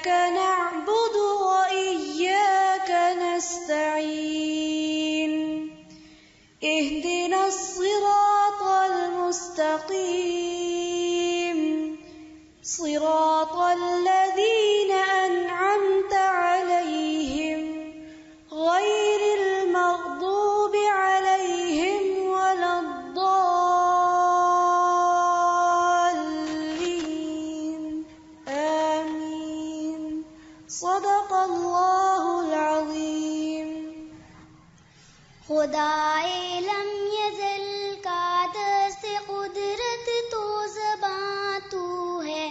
إياك نعبد وإياك نستعين اهدنا الصراط المستقيم صراط الذين أنعمت عليهم غير المغضوب عليهم ولا الضالين آمين صدق الله العظيم. خدائے لم یزل کا دست قدرت تو زباں تو ہے،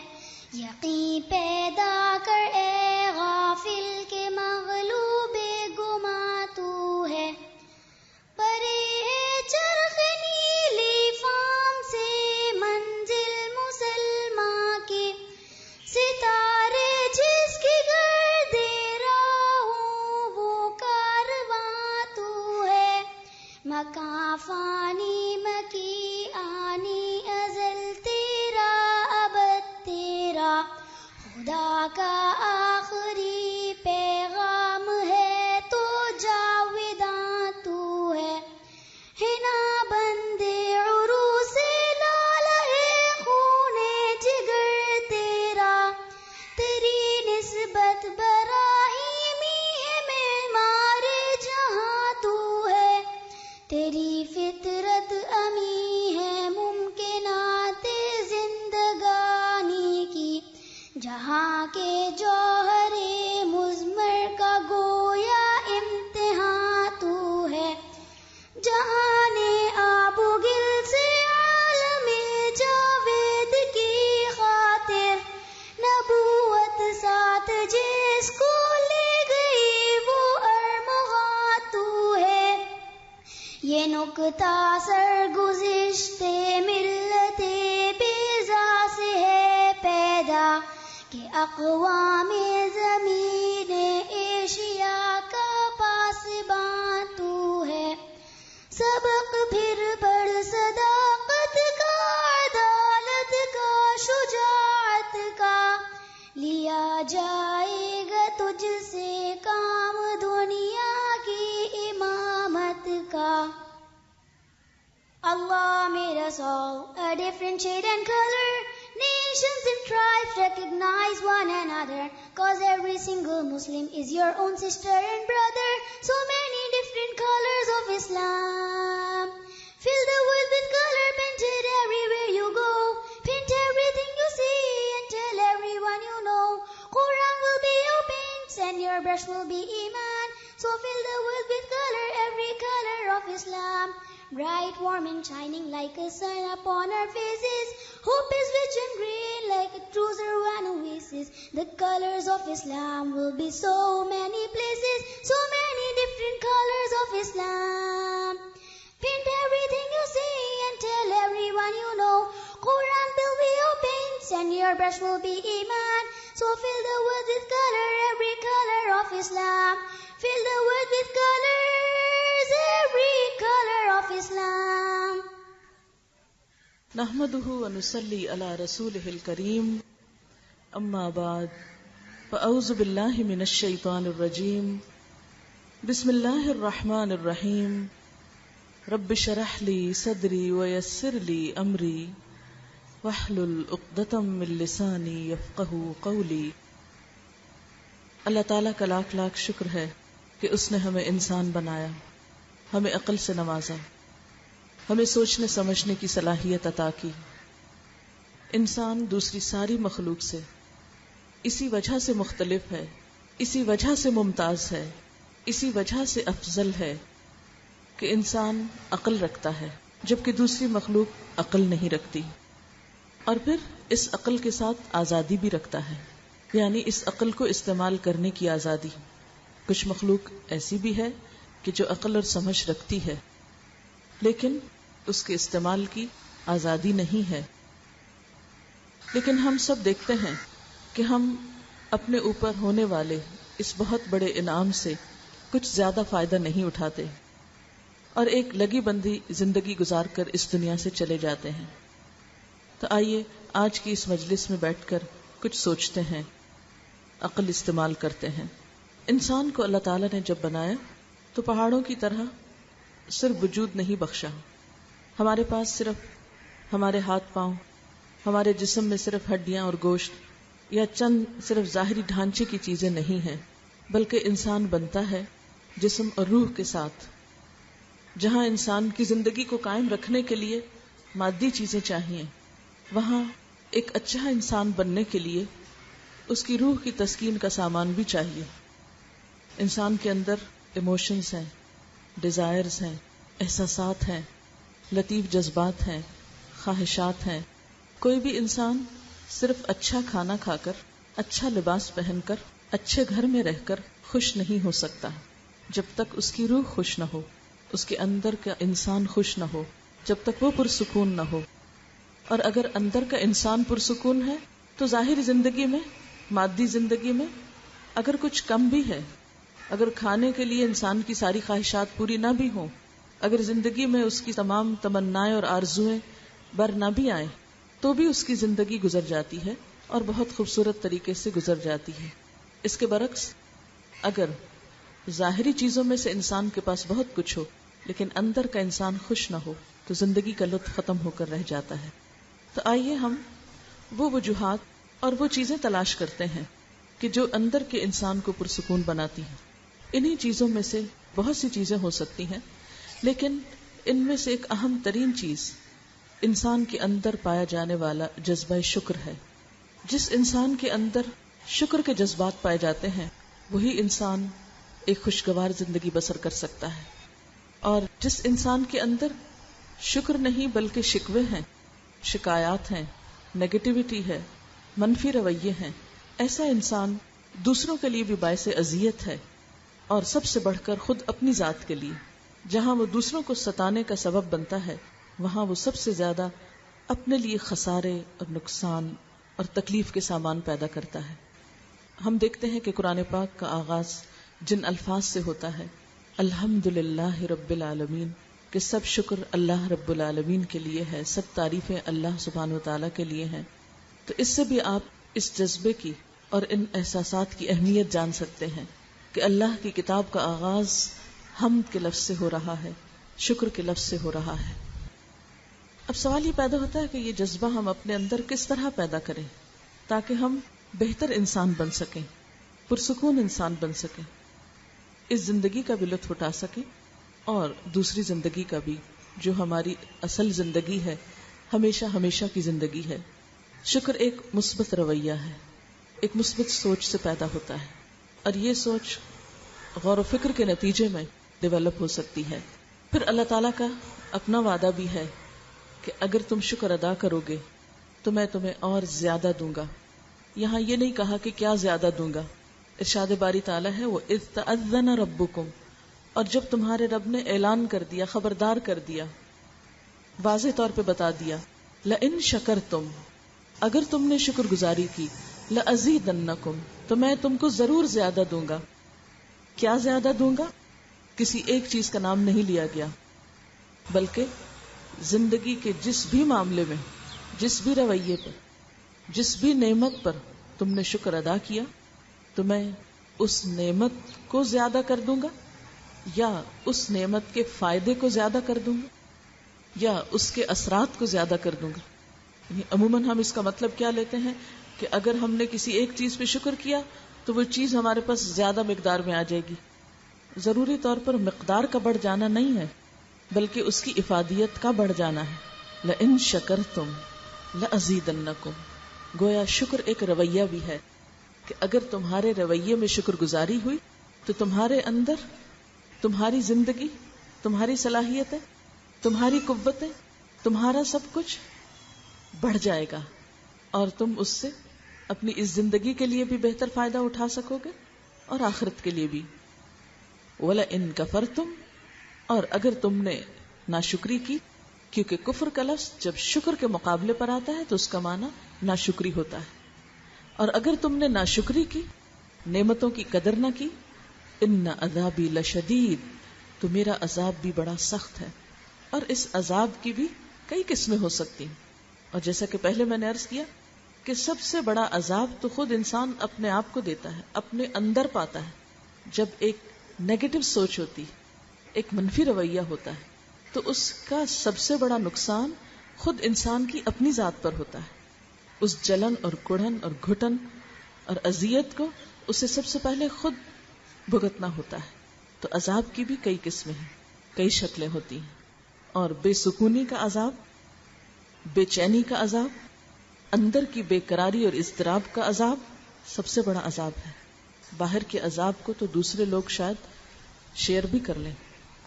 یقین پیدا کر اے غافل کے مغلوب گماں تو ہے. پرے چرخ نیلی فام سے منزل مسلماں کی، ستارے جس کی گرد راہوں وہ کارواں تو ہے. مکاں فانی مکی آنی ازل تیرا ابد تیرا، خدا کا آخری پیغام ہے تو جاوداں تو ہے. ہنا بندے عروس لال ہے خون جگر تیرا، تیری نسبت براہیمی ہے معمار جہاں تو ہے. تیری فطرت امی ہے ممکنات زندگانی کی، جہاں کے جوہر مضمر کا گویا امتحان تو ہے. جہان آب و گل سے عالم جاوید کی خاطر، نبوت ساتھ جس کو لے گئی وہ ارمغاں تو ہے. یہ نکتہ سرگزشتے ملت بیضا سے ہے پیدا، کہ اقوام زمین ایشیا کا پاسباں تو ہے. سبق پھر پڑھ صداقت کا، عدالت کا، شجاعت کا، لیا جائے گا تجھ سے کام دنیا کی امامت کا. Allah made us all a different shade and color. Nations and tribes recognize one another, cause every single Muslim is your own sister and brother. So many different colors of Islam. Fill the world with color, painted everywhere you go. Paint everything you see and tell everyone you know. Quran will be your paints and your brush will be Iman. So fill the world with color, every color of Islam. Bright, warm and shining like a sun upon our faces. Hope is rich and green like a true Zarwan oasis. The colors of Islam will be so many places, so many different colors of Islam. Paint everything you see and tell everyone you know. Quran will be your paints and your brush will be Iman. So fill the world with color, every color of Islam. Fill the world with colors, every color of Islam. نحمده ونصلي على رسوله الكريم، اما بعد، فاعوذ بالله من الشیطان الرجیم، بسم اللہ الرحمن الرحیم. رب اشرح لي صدری ويسر لي امری واحلل عقدۃ من لسانی یفقهوا قولی. اللہ تعالیٰ کا لاکھ لاکھ شکر ہے کہ اس نے ہمیں انسان بنایا، ہمیں عقل سے نوازا، ہمیں سوچنے سمجھنے کی صلاحیت عطا کی. انسان دوسری ساری مخلوق سے اسی وجہ سے مختلف ہے، اسی وجہ سے ممتاز ہے، اسی وجہ سے افضل ہے کہ انسان عقل رکھتا ہے جبکہ دوسری مخلوق عقل نہیں رکھتی، اور پھر اس عقل کے ساتھ آزادی بھی رکھتا ہے، یعنی اس عقل کو استعمال کرنے کی آزادی. کچھ مخلوق ایسی بھی ہے کہ جو عقل اور سمجھ رکھتی ہے لیکن اس کے استعمال کی آزادی نہیں ہے. لیکن ہم سب دیکھتے ہیں کہ ہم اپنے اوپر ہونے والے اس بہت بڑے انعام سے کچھ زیادہ فائدہ نہیں اٹھاتے اور ایک لگی بندی زندگی گزار کر اس دنیا سے چلے جاتے ہیں. تو آئیے آج کی اس مجلس میں بیٹھ کر کچھ سوچتے ہیں عقل استعمال کرتے ہیں. انسان کو اللہ تعالیٰ نے جب بنایا تو پہاڑوں کی طرح صرف وجود نہیں بخشا. ہمارے پاس صرف ہمارے ہاتھ پاؤں، ہمارے جسم میں صرف ہڈیاں اور گوشت یا چند صرف ظاہری ڈھانچے کی چیزیں نہیں ہیں، بلکہ انسان بنتا ہے جسم اور روح کے ساتھ. جہاں انسان کی زندگی کو قائم رکھنے کے لیے مادی چیزیں چاہیے، وہاں ایک اچھا انسان بننے کے لیے اس کی روح کی تسکین کا سامان بھی چاہیے. انسان کے اندر ایموشنز ہیں، ڈیزائرز ہیں، احساسات ہیں، لطیف جذبات ہیں، خواہشات ہیں. کوئی بھی انسان صرف اچھا کھانا کھا کر، اچھا لباس پہن کر، اچھے گھر میں رہ کر خوش نہیں ہو سکتا جب تک اس کی روح خوش نہ ہو، اس کے اندر کا انسان خوش نہ ہو، جب تک وہ پرسکون نہ ہو. اور اگر اندر کا انسان پرسکون ہے تو ظاہری زندگی میں، مادی زندگی میں اگر کچھ کم بھی ہے، اگر کھانے کے لیے انسان کی ساری خواہشات پوری نہ بھی ہوں، اگر زندگی میں اس کی تمام تمنائیں اور آرزویں بر نہ بھی آئیں، تو بھی اس کی زندگی گزر جاتی ہے اور بہت خوبصورت طریقے سے گزر جاتی ہے. اس کے برعکس اگر ظاہری چیزوں میں سے انسان کے پاس بہت کچھ ہو لیکن اندر کا انسان خوش نہ ہو تو زندگی کا لطف ختم ہو کر رہ جاتا ہے. تو آئیے ہم وہ وجوہات اور وہ چیزیں تلاش کرتے ہیں کہ جو اندر کے انسان کو پرسکون بناتی ہیں. انہی چیزوں میں سے بہت سی چیزیں ہو سکتی ہیں، لیکن ان میں سے ایک اہم ترین چیز انسان کے اندر پایا جانے والا جذبہ شکر ہے. جس انسان کے اندر شکر کے جذبات پائے جاتے ہیں وہی انسان ایک خوشگوار زندگی بسر کر سکتا ہے. اور جس انسان کے اندر شکر نہیں بلکہ شکوے ہیں، شکایات ہیں، نیگیٹیوٹی ہے، منفی رویے ہیں، ایسا انسان دوسروں کے لیے بھی باعث اذیت ہے، اور سب سے بڑھ کر خود اپنی ذات کے لیے. جہاں وہ دوسروں کو ستانے کا سبب بنتا ہے وہاں وہ سب سے زیادہ اپنے لیے خسارے اور نقصان اور تکلیف کے سامان پیدا کرتا ہے. ہم دیکھتے ہیں کہ قرآن پاک کا آغاز جن الفاظ سے ہوتا ہے، الحمدللہ رب العالمین، کہ سب شکر اللہ رب العالمین کے لیے ہے، سب تعریفیں اللہ سبحانہ وتعالی کے لیے ہیں. تو اس سے بھی آپ اس جذبے کی اور ان احساسات کی اہمیت جان سکتے ہیں کہ اللہ کی کتاب کا آغاز حمد کے لفظ سے ہو رہا ہے، شکر کے لفظ سے ہو رہا ہے. اب سوال یہ پیدا ہوتا ہے کہ یہ جذبہ ہم اپنے اندر کس طرح پیدا کریں تاکہ ہم بہتر انسان بن سکیں، پرسکون انسان بن سکیں، اس زندگی کا بھی لطف اٹھا سکیں اور دوسری زندگی کا بھی جو ہماری اصل زندگی ہے، ہمیشہ ہمیشہ کی زندگی ہے. شکر ایک مثبت رویہ ہے، ایک مثبت سوچ سے پیدا ہوتا ہے، اور یہ سوچ غور و فکر کے نتیجے میں ڈیولپ ہو سکتی ہے. پھر اللہ تعالیٰ کا اپنا وعدہ بھی ہے کہ اگر تم شکر ادا کرو گے تو میں تمہیں اور زیادہ دوں گا. یہاں یہ نہیں کہا کہ کیا زیادہ دوں گا. ارشاد باری تعالیٰ ہے وہ اذ تأذن ربکم، اور جب تمہارے رب نے اعلان کر دیا، خبردار کر دیا، واضح طور پہ بتا دیا، لئن شکرتم، اگر تم نے شکر گزاری کی، لأزیدنکم، تو میں تم کو ضرور زیادہ دوں گا. کیا زیادہ دوں گا؟ کسی ایک چیز کا نام نہیں لیا گیا، بلکہ زندگی کے جس بھی معاملے میں، جس بھی رویے پر، جس بھی نعمت پر تم نے شکر ادا کیا تو میں اس نعمت کو زیادہ کر دوں گا، یا اس نعمت کے فائدے کو زیادہ کر دوں گا، یا اس کے اثرات کو زیادہ کر دوں گا. یعنی عموماً ہم اس کا مطلب کیا لیتے ہیں کہ اگر ہم نے کسی ایک چیز پہ شکر کیا تو وہ چیز ہمارے پاس زیادہ مقدار میں آ جائے گی. ضروری طور پر مقدار کا بڑھ جانا نہیں ہے بلکہ اس کی افادیت کا بڑھ جانا ہے. لئن شکرتم لأزیدنکم، گویا شکر ایک رویہ بھی ہے کہ اگر تمہارے رویے میں شکر گزاری ہوئی تو تمہارے اندر تمہاری زندگی، تمہاری صلاحیتیں، تمہاری قوتیں، تمہارا سب کچھ بڑھ جائے گا اور تم اس سے اپنی اس زندگی کے لیے بھی بہتر فائدہ اٹھا سکو گے اور آخرت کے لیے بھی. وَلَئِن كَفَرْتُمْ، اور اگر تم نے ناشکری کی، کیونکہ کفر کا لفظ جب شکر کے مقابلے پر آتا ہے تو اس کا معنی ناشکری ہوتا ہے، اور اگر تم نے ناشکری کی، نعمتوں کی قدر نہ کی، ان عذابی لشدید، تو میرا عذاب بھی بڑا سخت ہے. اور اس عذاب کی بھی کئی قسمیں ہو سکتی ہیں، اور جیسا کہ پہلے میں نے عرض کیا کہ سب سے بڑا عذاب تو خود انسان اپنے آپ کو دیتا ہے، اپنے اندر پاتا ہے. جب ایک نیگیٹو سوچ ہوتی، ایک منفی رویہ ہوتا ہے، تو اس کا سب سے بڑا نقصان خود انسان کی اپنی ذات پر ہوتا ہے. اس جلن اور کڑھن اور گھٹن اور اذیت کو اسے سب سے پہلے خود بھگتنا ہوتا ہے. تو عذاب کی بھی کئی قسمیں ہیں، کئی شکلیں ہوتی ہیں. اور بے سکونی کا عذاب، بے چینی کا عذاب، اندر کی بے قراری اور اضطراب کا عذاب سب سے بڑا عذاب ہے. باہر کے عذاب کو تو دوسرے لوگ شاید شیئر بھی کر لیں،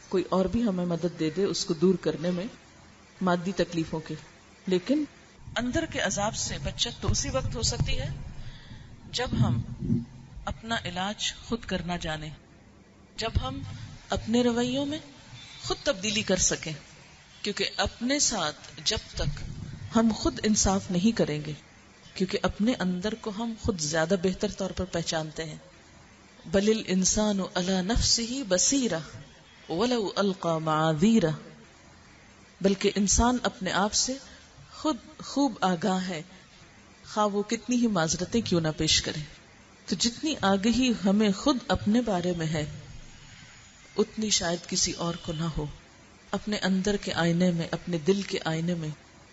کوئی اور بھی ہمیں مدد دے دے اس کو دور کرنے میں مادی تکلیفوں کے، لیکن اندر کے عذاب سے بچت تو اسی وقت ہو سکتی ہے جب ہم اپنا علاج خود کرنا جانیں، جب ہم اپنے رویوں میں خود تبدیلی کر سکیں. کیونکہ اپنے ساتھ جب تک ہم خود انصاف نہیں کریں گے، کیونکہ اپنے اندر کو ہم خود زیادہ بہتر طور پر پہچانتے ہیں. بل الانسان علی نفسہ بصیرہ ولو القی معاذیرہ، بلکہ انسان اپنے آپ سے خود خوب آگاہ ہے، خواہ وہ کتنی ہی معذرتیں کیوں نہ پیش کرے. تو جتنی آگہی ہمیں خود اپنے بارے میں ہے اتنی شاید کسی اور کو نہ ہو. اپنے اندر کے آئینے میں، اپنے دل کے آئینے میں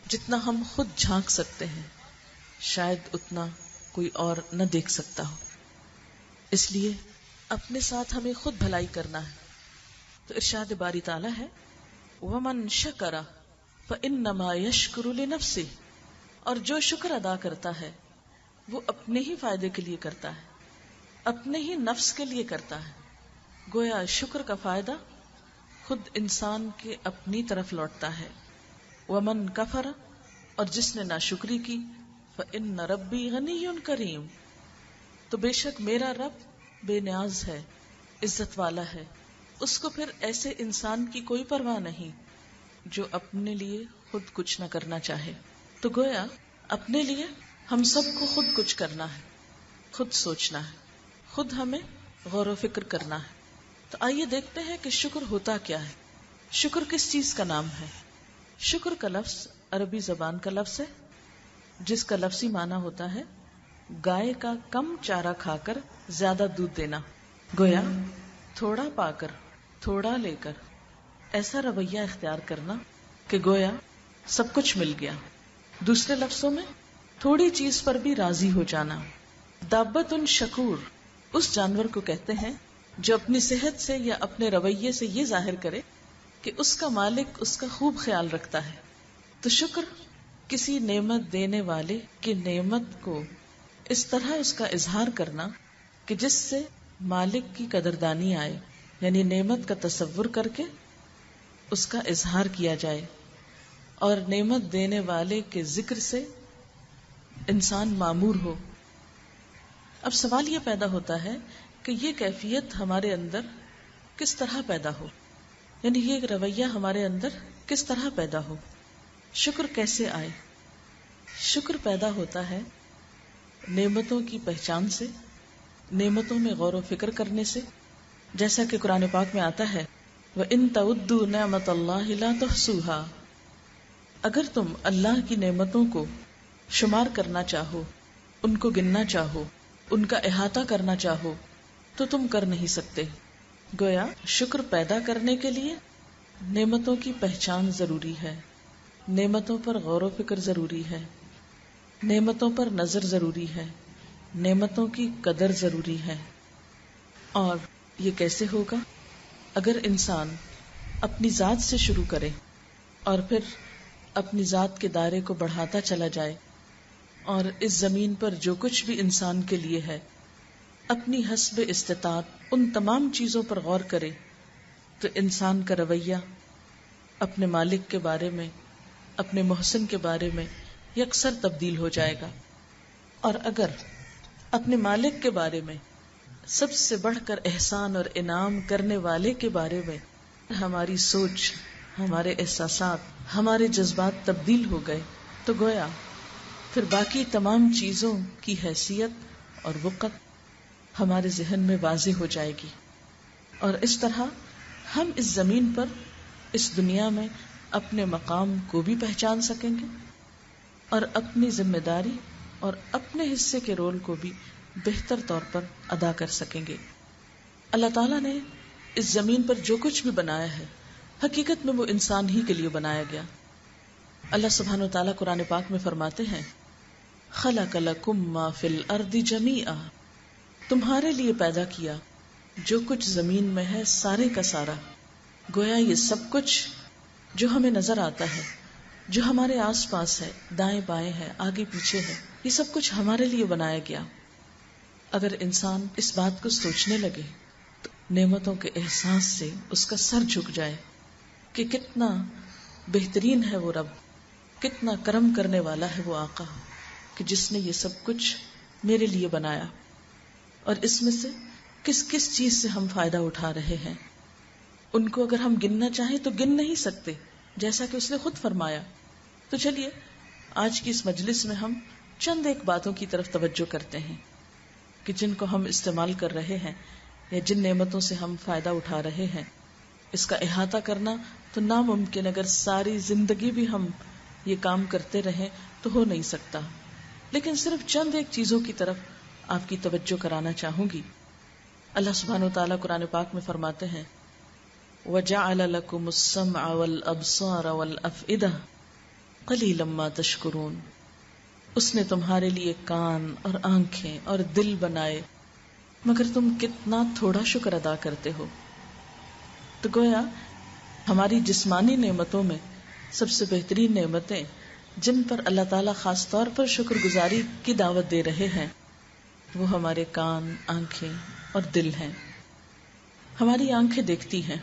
جتنا ہم خود جھانک سکتے ہیں شاید اتنا کوئی اور نہ دیکھ سکتا ہو. اس لیے اپنے ساتھ ہمیں خود بھلائی کرنا ہے. تو ارشاد باری تعالیٰ ہے وَمَن شَكَرَ فَإِنَّمَا يَشْكُرُ لِنَفْسِهِ، اور جو شکر ادا کرتا ہے وہ اپنے ہی فائدے کے لیے کرتا ہے، اپنے ہی نفس کے لیے کرتا ہے. گویا شکر کا فائدہ خود انسان کے اپنی طرف لوٹتا ہے. وَمَن كَفَرَ، اور جس نے ناشکری کی، فَإِنَّ رَبِّي غَنِيٌّ كَرِيمٌ، تو بے شک میرا رب بے نیاز ہے، عزت والا ہے. اس کو پھر ایسے انسان کی کوئی پرواہ نہیں جو اپنے لیے خود کچھ نہ کرنا چاہے. تو گویا اپنے لیے ہم سب کو خود کچھ کرنا ہے، خود سوچنا ہے، خود ہمیں غور و فکر کرنا ہے. تو آئیے دیکھتے ہیں کہ شکر ہوتا کیا ہے. شکر کس چیز کا نام ہے؟ شکر کا لفظ عربی زبان کا لفظ ہے جس کا لفظی معنی ہوتا ہے گائے کا کم چارہ کھا کر زیادہ دودھ دینا. گویا تھوڑا پا کر تھوڑا لے کر ایسا رویہ اختیار کرنا کہ گویا سب کچھ مل گیا. دوسرے لفظوں میں تھوڑی چیز پر بھی راضی ہو جانا. دابت شکور اس جانور کو کہتے ہیں جو اپنی صحت سے یا اپنے رویے سے یہ ظاہر کرے کہ اس کا مالک اس کا خوب خیال رکھتا ہے. تو شکر کسی نعمت دینے والے کی نعمت کو اس طرح اس کا اظہار کرنا کہ جس سے مالک کی قدردانی آئے، یعنی نعمت کا تصور کر کے اس کا اظہار کیا جائے اور نعمت دینے والے کے ذکر سے انسان معمور ہو. اب سوال یہ پیدا ہوتا ہے کہ یہ کیفیت ہمارے اندر کس طرح پیدا ہو، یعنی یہ رویہ ہمارے اندر کس طرح پیدا ہو، شکر کیسے آئے. شکر پیدا ہوتا ہے نعمتوں کی پہچان سے، نعمتوں میں غور و فکر کرنے سے. جیسا کہ قرآن پاک میں آتا ہے وَإِن تَعُدُّوا نِعْمَتَ اللَّهِ لَا تُحْصُوهَا، اگر تم اللہ کی نعمتوں کو شمار کرنا چاہو، ان کو گننا چاہو، ان کا احاطہ کرنا چاہو تو تم کر نہیں سکتے. گویا شکر پیدا کرنے کے لیے نعمتوں کی پہچان ضروری ہے، نعمتوں پر غور و فکر ضروری ہے، نعمتوں پر نظر ضروری ہے، نعمتوں کی قدر ضروری ہے. اور یہ کیسے ہوگا؟ اگر انسان اپنی ذات سے شروع کرے اور پھر اپنی ذات کے دائرے کو بڑھاتا چلا جائے اور اس زمین پر جو کچھ بھی انسان کے لیے ہے اپنی حسب استطاعت ان تمام چیزوں پر غور کرے تو انسان کا رویہ اپنے مالک کے بارے میں، اپنے محسن کے بارے میں یکسر تبدیل ہو جائے گا. اور اگر اپنے مالک کے بارے میں، سب سے بڑھ کر احسان اور انعام کرنے والے کے بارے میں ہماری سوچ، ہمارے احساسات، ہمارے جذبات تبدیل ہو گئے تو گویا پھر باقی تمام چیزوں کی حیثیت اور وقت ہمارے ذہن میں واضح ہو جائے گی. اور اس طرح ہم اس زمین پر، اس دنیا میں اپنے مقام کو بھی پہچان سکیں گے اور اپنی ذمہ داری اور اپنے حصے کے رول کو بھی بہتر طور پر ادا کر سکیں گے. اللہ تعالیٰ نے اس زمین پر جو کچھ بھی بنایا ہے حقیقت میں وہ انسان ہی کے لیے بنایا گیا. اللہ سبحانہ و تعالیٰ قرآن پاک میں فرماتے ہیں خلق لکم ما فی الارض جمیعا، تمہارے لیے پیدا کیا جو کچھ زمین میں ہے سارے کا سارا. گویا یہ سب کچھ جو ہمیں نظر آتا ہے، جو ہمارے آس پاس ہے، دائیں بائیں ہے، آگے پیچھے ہے، یہ سب کچھ ہمارے لیے بنایا گیا. اگر انسان اس بات کو سوچنے لگے تو نعمتوں کے احساس سے اس کا سر جھک جائے کہ کتنا بہترین ہے وہ رب، کتنا کرم کرنے والا ہے وہ آقا کہ جس نے یہ سب کچھ میرے لیے بنایا. اور اس میں سے کس کس چیز سے ہم فائدہ اٹھا رہے ہیں، ان کو اگر ہم گننا چاہیں تو گن نہیں سکتے، جیسا کہ اس نے خود فرمایا. تو چلیے آج کی اس مجلس میں ہم چند ایک باتوں کی طرف توجہ کرتے ہیں کہ جن کو ہم استعمال کر رہے ہیں یا جن نعمتوں سے ہم فائدہ اٹھا رہے ہیں. اس کا احاطہ کرنا تو ناممکن، اگر ساری زندگی بھی ہم یہ کام کرتے رہیں تو ہو نہیں سکتا. لیکن صرف چند ایک چیزوں کی طرف آپ کی توجہ کرانا چاہوں گی. اللہ سبحانہ وتعالیٰ قرآن پاک میں فرماتے ہیں وَجَعَلَ لَكُمُ السَّمْعَ وَالْأَبْصَارَ وَالْأَفْئِدَةَ قَلِيلًا مَا تَشْكُرُونَ. اس نے تمہارے لیے کان اور آنکھیں اور دل بنائے مگر تم کتنا تھوڑا شکر ادا کرتے ہو. تو گویا ہماری جسمانی نعمتوں میں سب سے بہترین نعمتیں جن پر اللہ تعالیٰ خاص طور پر شکر گزاری کی دعوت دے رہے ہیں وہ ہمارے کان، آنکھیں اور دل ہیں. ہماری آنکھیں دیکھتی ہیں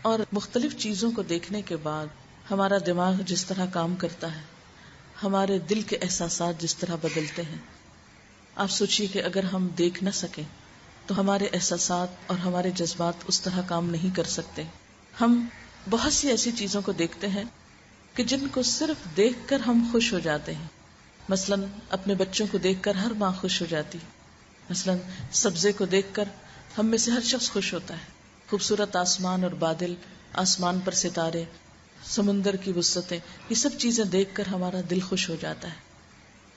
اور مختلف چیزوں کو دیکھنے کے بعد ہمارا دماغ جس طرح کام کرتا ہے، ہمارے دل کے احساسات جس طرح بدلتے ہیں. آپ سوچئے کہ اگر ہم دیکھ نہ سکیں تو ہمارے احساسات اور ہمارے جذبات اس طرح کام نہیں کر سکتے. ہم بہت سی ایسی چیزوں کو دیکھتے ہیں کہ جن کو صرف دیکھ کر ہم خوش ہو جاتے ہیں. مثلا اپنے بچوں کو دیکھ کر ہر ماں خوش ہو جاتی، مثلا سبزے کو دیکھ کر ہم میں سے ہر شخص خوش ہوتا ہے. خوبصورت آسمان اور بادل، آسمان پر ستارے، سمندر کی وسعتیں، یہ سب چیزیں دیکھ کر ہمارا دل خوش ہو جاتا ہے.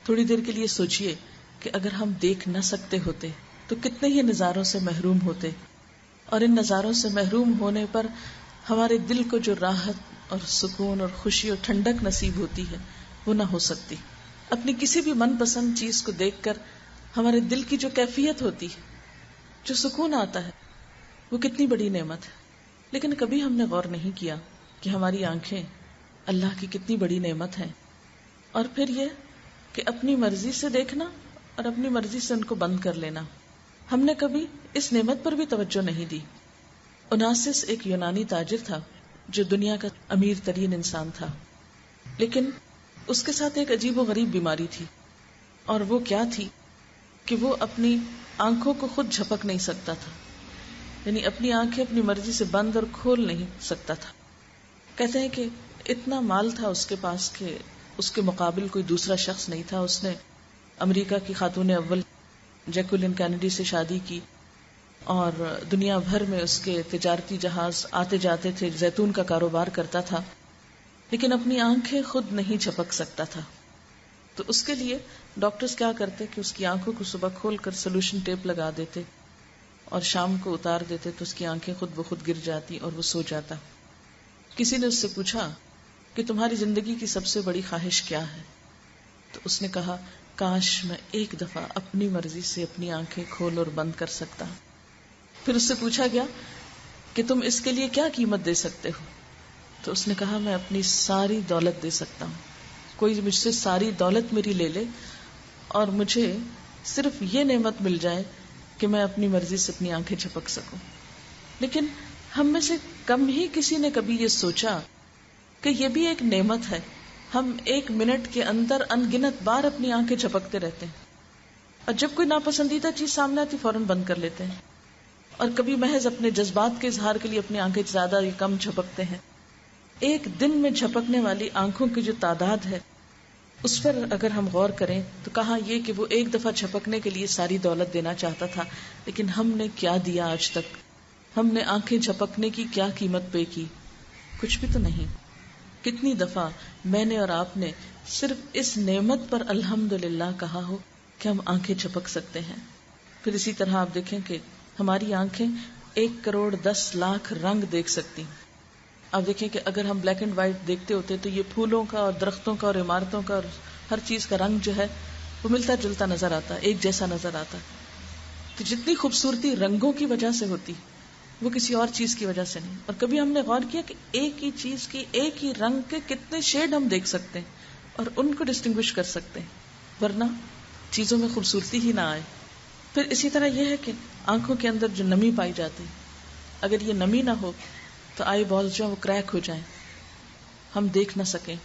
تھوڑی دیر کے لیے سوچئے کہ اگر ہم دیکھ نہ سکتے ہوتے تو کتنے ہی نظاروں سے محروم ہوتے، اور ان نظاروں سے محروم ہونے پر ہمارے دل کو جو راحت اور سکون اور خوشی اور ٹھنڈک نصیب ہوتی ہے وہ نہ ہو سکتی. اپنی کسی بھی من پسند چیز کو دیکھ کر ہمارے دل کی جو کیفیت ہوتی ہے، جو سکون آتا ہے، وہ کتنی بڑی نعمت ہے. لیکن کبھی ہم نے غور نہیں کیا کہ ہماری آنکھیں اللہ کی کتنی بڑی نعمت ہیں. اور پھر یہ کہ اپنی مرضی سے دیکھنا اور اپنی مرضی سے ان کو بند کر لینا، ہم نے کبھی اس نعمت پر بھی توجہ نہیں دی. اوناسس ایک یونانی تاجر تھا جو دنیا کا امیر ترین انسان تھا، لیکن اس کے ساتھ ایک عجیب و غریب بیماری تھی. اور وہ کیا تھی کہ وہ اپنی آنکھوں کو خود جھپک نہیں سکتا تھا، یعنی اپنی آنکھیں اپنی مرضی سے بند اور کھول نہیں سکتا تھا. کہتے ہیں کہ اتنا مال تھا اس کے پاس کہ اس کے مقابل کوئی دوسرا شخص نہیں تھا. اس نے امریکہ کی خاتون اول جیکولین کینیڈی سے شادی کی اور دنیا بھر میں اس کے تجارتی جہاز آتے جاتے تھے، زیتون کا کاروبار کرتا تھا، لیکن اپنی آنکھیں خود نہیں جھپک سکتا تھا. تو اس کے لیے ڈاکٹرز کیا کرتے کہ اس کی آنکھوں کو صبح کھول کر سولوشن ٹیپ لگا دیتے اور شام کو اتار دیتے تو اس کی آنکھیں خود بخود گر جاتی اور وہ سو جاتا. کسی نے اس سے پوچھا کہ تمہاری زندگی کی سب سے بڑی خواہش کیا ہے؟ تو اس نے کہا کاش میں ایک دفعہ اپنی مرضی سے اپنی آنکھیں کھول اور بند کر سکتا. پھر اس سے پوچھا گیا کہ تم اس کے لیے کیا قیمت دے سکتے ہو؟ تو اس نے کہا میں اپنی ساری دولت دے سکتا ہوں. کوئی مجھ سے ساری دولت میری لے لے اور مجھے صرف یہ نعمت مل جائے کہ میں اپنی مرضی سے اپنی آنکھیں جھپک سکوں. لیکن ہم میں سے کم ہی کسی نے کبھی یہ سوچا کہ یہ بھی ایک نعمت ہے. ہم 1 منٹ کے اندر ان گنت بار اپنی آنکھیں جھپکتے رہتے ہیں، اور جب کوئی ناپسندیدہ چیز سامنے آتی فوراً بند کر لیتے ہیں، اور کبھی محض اپنے جذبات کے اظہار کے لیے اپنی آنکھیں زیادہ یا کم جھپکتے ہیں. ایک دن میں جھپکنے والی آنکھوں کی جو تعداد ہے اس پر اگر ہم غور کریں تو کہا یہ کہ وہ ایک دفعہ جھپکنے کے لیے ساری دولت دینا چاہتا تھا، لیکن ہم نے کیا دیا آج تک؟ ہم نے آنکھیں جھپکنے کی کیا قیمت پے کی؟ کچھ بھی تو نہیں. کتنی دفعہ میں نے اور آپ نے صرف اس نعمت پر الحمدللہ کہا ہو کہ ہم آنکھیں جھپک سکتے ہیں. پھر اسی طرح آپ دیکھیں کہ ہماری آنکھیں 1,10,00,000 رنگ دیکھ سکتی. آپ دیکھیں کہ اگر ہم بلیک اینڈ وائٹ دیکھتے ہوتے تو یہ پھولوں کا اور درختوں کا اور عمارتوں کا اور ہر چیز کا رنگ جو ہے وہ ملتا جلتا نظر آتا، ایک جیسا نظر آتا. تو جتنی خوبصورتی رنگوں کی وجہ سے ہوتی وہ کسی اور چیز کی وجہ سے نہیں. اور کبھی ہم نے غور کیا کہ ایک ہی چیز کی ایک ہی رنگ کے کتنے شیڈ ہم دیکھ سکتے ہیں اور ان کو ڈسٹنگوش کر سکتے ہیں، ورنہ چیزوں میں خوبصورتی ہی نہ آئے. پھر اسی طرح یہ ہے کہ آنکھوں کے اندر جو نمی پائی جاتی، اگر یہ نمی نہ ہو تو آئی بالز جو ہیں وہ کریک ہو جائیں، ہم دیکھ نہ سکیں.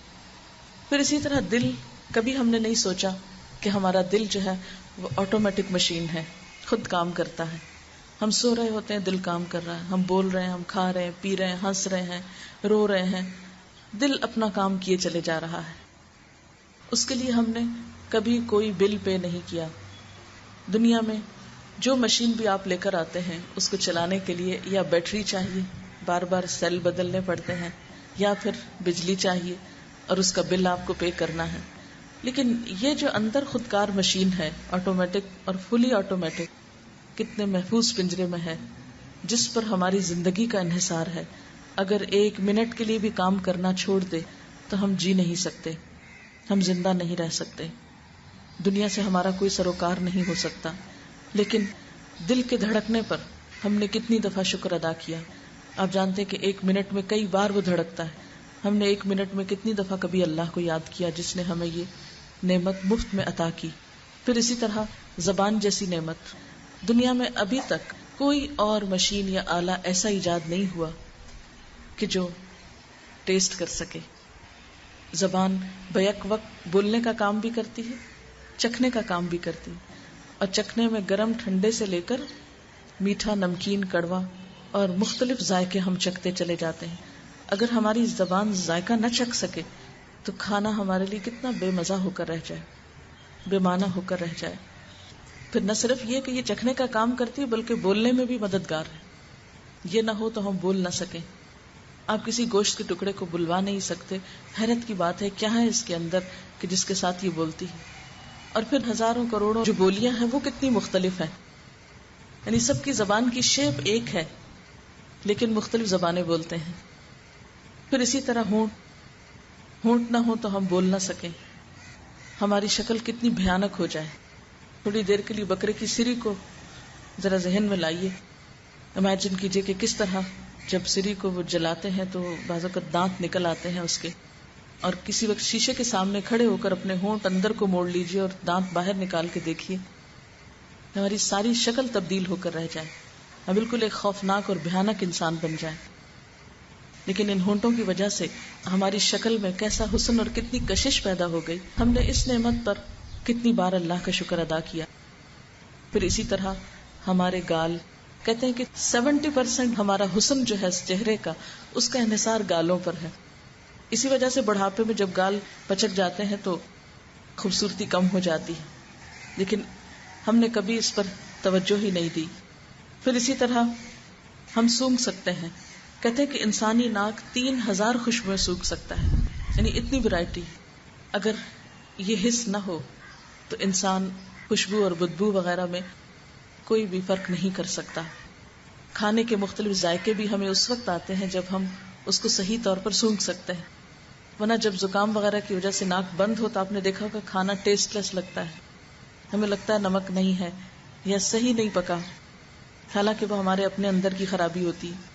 پھر اسی طرح دل، کبھی ہم نے نہیں سوچا کہ ہمارا دل جو ہے وہ آٹومیٹک مشین ہے، خود کام کرتا ہے. ہم سو رہے ہوتے ہیں، دل کام کر رہا ہے، ہم بول رہے ہیں، ہم کھا رہے ہیں، پی رہے ہیں، ہنس رہے ہیں، رو رہے ہیں، دل اپنا کام کیے چلے جا رہا ہے. اس کے لیے ہم نے کبھی کوئی بل پے نہیں کیا. دنیا میں جو مشین بھی آپ لے کر آتے ہیں اس کو چلانے کے لیے یا بیٹری چاہیے، بار بار سیل بدلنے پڑتے ہیں، یا پھر بجلی چاہیے اور اس کا بل آپ کو پے کرنا ہے. لیکن یہ جو اندر خودکار مشین ہے، آٹومیٹک اور فلی آٹومیٹک، کتنے محفوظ پنجرے میں ہے، جس پر ہماری زندگی کا انحصار ہے. اگر 1 منٹ کے لیے بھی کام کرنا چھوڑ دے تو ہم جی نہیں سکتے، ہم زندہ نہیں رہ سکتے، دنیا سے ہمارا کوئی سروکار نہیں ہو سکتا. لیکن دل کے دھڑکنے پر ہم نے کتنی دفعہ شکر ادا کیا. آپ جانتے کہ 1 منٹ میں کئی بار وہ دھڑکتا ہے. ہم نے 1 منٹ میں کتنی دفعہ کبھی اللہ کو یاد کیا جس نے ہمیں یہ نعمت مفت میں عطا کی. پھر اسی طرح زبان جیسی نعمت، دنیا میں ابھی تک کوئی اور مشین یا آلہ ایسا ایجاد نہیں ہوا کہ جو ٹیسٹ کر سکے. زبان بیک وقت بولنے کا کام بھی کرتی ہے، چکھنے کا کام بھی کرتی ہے، اور چکھنے میں گرم ٹھنڈے سے لے کر میٹھا، نمکین، کڑوا اور مختلف ذائقے ہم چکھتے چلے جاتے ہیں. اگر ہماری زبان ذائقہ نہ چکھ سکے تو کھانا ہمارے لیے کتنا بے مزہ ہو کر رہ جائے، بے معنی ہو کر رہ جائے. پھر نہ صرف یہ کہ یہ چکھنے کا کام کرتی ہے بلکہ بولنے میں بھی مددگار ہے. یہ نہ ہو تو ہم بول نہ سکیں. آپ کسی گوشت کے ٹکڑے کو بلوا نہیں سکتے. حیرت کی بات ہے کیا ہے اس کے اندر کہ جس کے ساتھ یہ بولتی ہے. اور پھر ہزاروں کروڑوں جو بولیاں ہیں وہ کتنی مختلف ہیں، یعنی سب کی زبان کی شیپ ایک ہے لیکن مختلف زبانیں بولتے ہیں. پھر اسی طرح ہونٹ نہ ہو تو ہم بول نہ سکیں. ہماری شکل کتنی بھیانک ہو جائے. تھوڑی دیر کے لیے بکرے کی سری کو ذرا ذہن میں لائیے. امیجن کیجئے کہ کس طرح جب سری کو وہ جلاتے ہیں تو بعض اوقات دانت نکل آتے ہیں اس کے، اور کسی وقت شیشے کے سامنے کھڑے ہو کر اپنے ہونٹ اندر کو موڑ لیجئے اور دانت باہر نکال کے دیکھیے، ہماری ساری شکل تبدیل ہو کر رہ جائے، ہم بالکل ایک خوفناک اور بھیانک انسان بن جائے. لیکن ان ہونٹوں کی وجہ سے ہماری شکل میں کیسا حسن اور کتنی کشش پیدا ہو گئی. ہم نے اس نعمت پر کتنی بار اللہ کا شکر ادا کیا. پھر اسی طرح ہمارے گال، کہتے ہیں کہ 70% ہمارا حسن جو ہے چہرے کا، اس کا انحصار گالوں پر ہے. اسی وجہ سے بڑھاپے میں جب گال پچک جاتے ہیں تو خوبصورتی کم ہو جاتی ہے، لیکن ہم نے کبھی اس پر توجہ ہی نہیں دی. پھر اسی طرح ہم سونگھ سکتے ہیں. کہتے ہیں کہ انسانی ناک 3000 خوشبوئیں سونگھ سکتا ہے، یعنی اتنی ورائٹی. اگر یہ حس نہ ہو تو انسان خوشبو اور بدبو وغیرہ میں کوئی بھی فرق نہیں کر سکتا. کھانے کے مختلف ذائقے بھی ہمیں اس وقت آتے ہیں جب ہم اس کو صحیح طور پر سونگھ سکتے ہیں. ورنہ جب زکام وغیرہ کی وجہ سے ناک بند ہو تو آپ نے دیکھا کہ کھانا ٹیسٹ لیس لگتا ہے، ہمیں لگتا ہے نمک نہیں ہے یا صحیح نہیں پکا، حالانکہ وہ ہمارے اپنے اندر کی خرابی ہوتی ہے.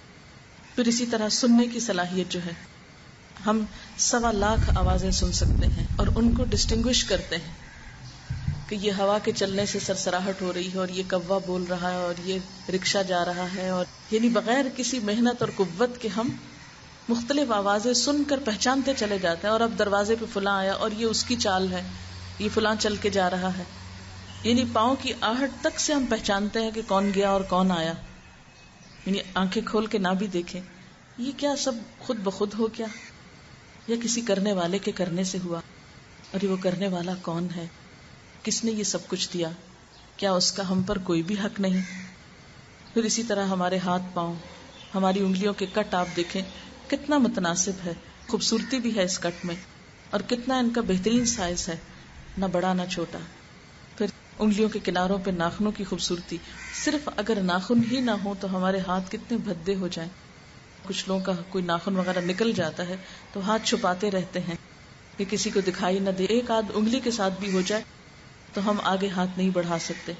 پھر اسی طرح سننے کی صلاحیت جو ہے، ہم 125,000 آوازیں سن سکتے ہیں اور ان کو ڈسٹنگوش کرتے ہیں کہ یہ ہوا کے چلنے سے سرسراہٹ ہو رہی ہے اور یہ کوا بول رہا ہے اور یہ رکشہ جا رہا ہے، اور یعنی بغیر کسی محنت اور قوت کے ہم مختلف آوازیں سن کر پہچانتے چلے جاتے ہیں. اور اب دروازے پہ فلاں آیا اور یہ اس کی چال ہے، یہ فلاں چل کے جا رہا ہے، یعنی پاؤں کی آہٹ تک سے ہم پہچانتے ہیں کہ کون گیا اور کون آیا. یعنی آنکھیں کھول کے نہ بھی دیکھیں، یہ کیا سب خود بخود ہو کیا، یا کسی کرنے والے کے کرنے سے ہوا، اور یہ وہ کرنے والا کون ہے، کس نے یہ سب کچھ دیا، کیا اس کا ہم پر کوئی بھی حق نہیں. پھر اسی طرح ہمارے ہاتھ پاؤں، ہماری انگلیوں کے کٹ آپ دیکھیں کتنا متناسب ہے. خوبصورتی بھی ہے اس کٹ میں، اور کتنا ان کا بہترین سائز ہے، نہ بڑا نہ چھوٹا. پھر انگلیوں کے کناروں پہ ناخنوں کی خوبصورتی، صرف اگر ناخن ہی نہ ہو تو ہمارے ہاتھ کتنے بھدے ہو جائیں. کچھ لوگوں کا کوئی ناخن وغیرہ نکل جاتا ہے تو ہاتھ چھپاتے رہتے ہیں کہ کسی کو دکھائی نہ دے. ایک آدھ انگلی کے ساتھ بھی ہو جائے تو ہم آگے ہاتھ نہیں بڑھا سکتے.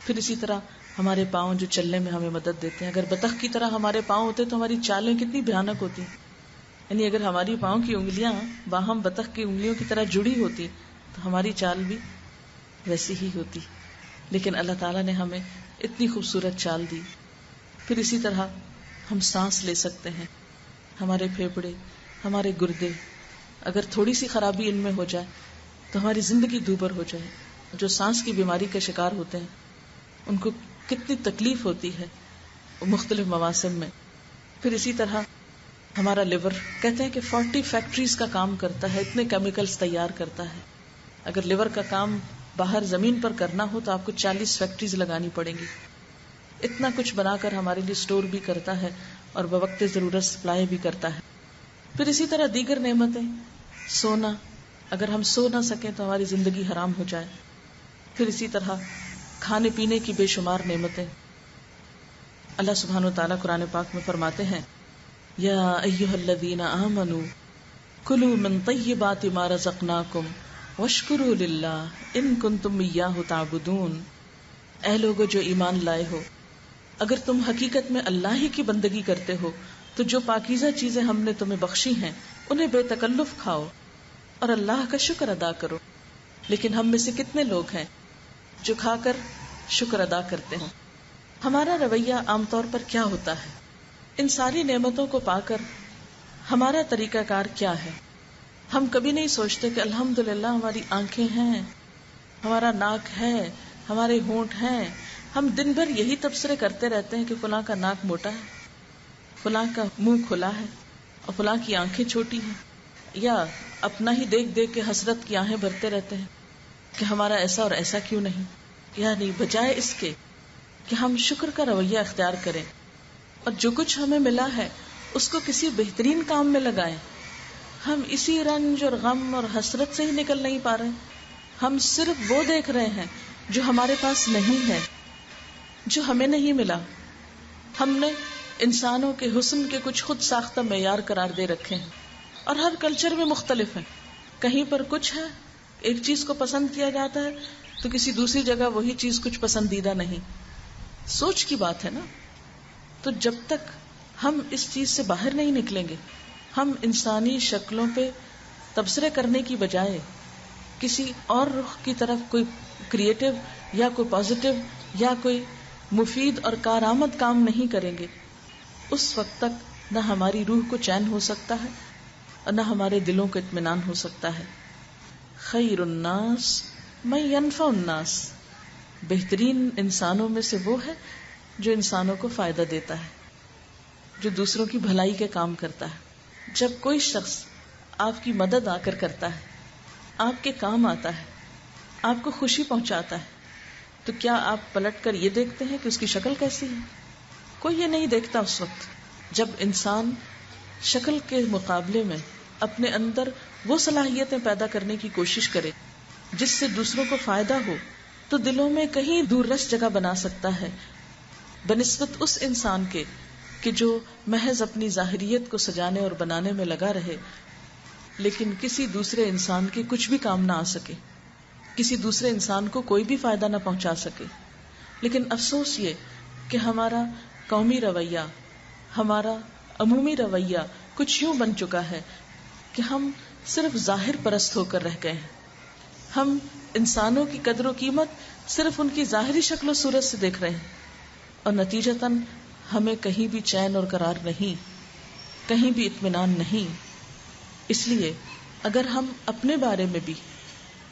پھر اسی طرح ہمارے پاؤں جو چلنے میں ہمیں مدد دیتے ہیں. اگر بطخ کی طرح ہمارے پاؤں ہوتے تو ہماری چالیں کتنی بھیانک ہوتی. یعنی اگر ہماری پاؤں کی انگلیاں باہم بطخ کی انگلیوں کی طرح جڑی ہوتی تو ہماری چال بھی ویسی ہی ہوتی. لیکن اللہ تعالیٰ نے ہمیں اتنی خوبصورت چال دی. پھر اسی طرح ہم سانس لے سکتے ہیں. ہمارے پھیپھڑے، ہمارے گردے، اگر تھوڑی سی خرابی ان میں ہو جائے تو ہماری زندگی دوبر ہو جائے. جو سانس کی بیماری کا شکار ہوتے ہیں ان کو کتنی تکلیف ہوتی ہے مختلف مواسم میں. پھر اسی طرح ہمارا لیور، کہتے ہیں کہ 40 فیکٹریز کا کام کرتا ہے، اتنے کیمیکلز تیار کرتا ہے. اگر لیور کا کام باہر زمین پر کرنا ہو تو آپ کو 40 فیکٹریز لگانی پڑیں گی. اتنا کچھ بنا کر ہمارے لیے سٹور بھی کرتا ہے اور بوقت ضرورت سپلائی بھی کرتا ہے. پھر اسی طرح دیگر نعمتیں، سونا، اگر ہم سو نہ سکیں تو ہماری زندگی حرام ہو جائے. پھر اسی طرح کھانے پینے کی بے شمار نعمتیں. اللہ سبحانہ و تعالیٰ قرآن پاک میں فرماتے ہیں، یا ایھا الذین آمنوا کلوا من طیبات ما رزقناکم واشکروا للہ ان کنتم ایاہ تعبدون. اے لوگو جو ایمان لائے ہو، اگر تم حقیقت میں اللہ ہی کی بندگی کرتے ہو تو جو پاکیزہ چیزیں ہم نے تمہیں بخشی ہیں انہیں بے تکلف کھاؤ اور اللہ کا شکر ادا کرو. لیکن ہم میں سے کتنے لوگ ہیں جو کھا کر شکر ادا کرتے ہیں؟ ہمارا رویہ عام طور پر کیا ہوتا ہے؟ ان ساری نعمتوں کو پا کر ہمارا طریقہ کار کیا ہے؟ ہم کبھی نہیں سوچتے کہ الحمدللہ ہماری آنکھیں ہیں، ہمارا ناک ہے، ہمارے ہونٹ ہیں. ہم دن بھر یہی تبصرے کرتے رہتے ہیں کہ فلاں کا ناک موٹا ہے، فلاں کا منہ کھلا ہے اور فلاں کی آنکھیں چھوٹی ہیں، یا اپنا ہی دیکھ دیکھ کے حسرت کی آہیں بھرتے رہتے ہیں کہ ہمارا ایسا اور ایسا کیوں نہیں. یعنی بجائے اس کے کہ ہم شکر کا رویہ اختیار کریں اور جو کچھ ہمیں ملا ہے اس کو کسی بہترین کام میں لگائیں، ہم اسی رنج اور غم اور حسرت سے ہی نکل نہیں پا رہے. ہم صرف وہ دیکھ رہے ہیں جو ہمارے پاس نہیں ہے، جو ہمیں نہیں ملا. ہم نے انسانوں کے حسن کے کچھ خود ساختہ معیار قرار دے رکھے ہیں اور ہر کلچر میں مختلف ہیں. کہیں پر کچھ ہے، ایک چیز کو پسند کیا جاتا ہے تو کسی دوسری جگہ وہی چیز کچھ پسندیدہ نہیں. سوچ کی بات ہے نا. تو جب تک ہم اس چیز سے باہر نہیں نکلیں گے، ہم انسانی شکلوں پہ تبصرے کرنے کی بجائے کسی اور رخ کی طرف کوئی کریٹو یا کوئی پازیٹو یا کوئی مفید اور کارآمد کام نہیں کریں گے، اس وقت تک نہ ہماری روح کو چین ہو سکتا ہے اور نہ ہمارے دلوں کو اطمینان ہو سکتا ہے. خیر الناس من ینفع الناس، بہترین انسانوں میں سے وہ ہے جو انسانوں کو فائدہ دیتا ہے، جو دوسروں کی بھلائی کے کام کرتا ہے. جب کوئی شخص آپ کی مدد آ کر کرتا ہے، آپ کے کام آتا ہے، آپ کو خوشی پہنچاتا ہے، تو کیا آپ پلٹ کر یہ دیکھتے ہیں کہ اس کی شکل کیسی ہے؟ کوئی یہ نہیں دیکھتا. اس وقت جب انسان شکل کے مقابلے میں اپنے اندر وہ صلاحیتیں پیدا کرنے کی کوشش کرے جس سے دوسروں کو فائدہ ہو تو دلوں میں کہیں دور رس جگہ بنا سکتا ہے بنسبت اس انسان کے کہ جو محض اپنی ظاہریت کو سجانے اور بنانے میں لگا رہے لیکن کسی دوسرے انسان کے کچھ بھی کام نہ آ سکے، کسی دوسرے انسان کو کوئی بھی فائدہ نہ پہنچا سکے. لیکن افسوس یہ کہ ہمارا قومی رویہ، ہمارا عمومی رویہ کچھ یوں بن چکا ہے کہ ہم صرف ظاہر پرست ہو کر رہ گئے ہیں. ہم انسانوں کی قدر و قیمت صرف ان کی ظاہری شکل و صورت سے دیکھ رہے ہیں اور نتیجتاً ہمیں کہیں بھی چین اور قرار نہیں، کہیں بھی اطمینان نہیں. اس لیے اگر ہم اپنے بارے میں بھی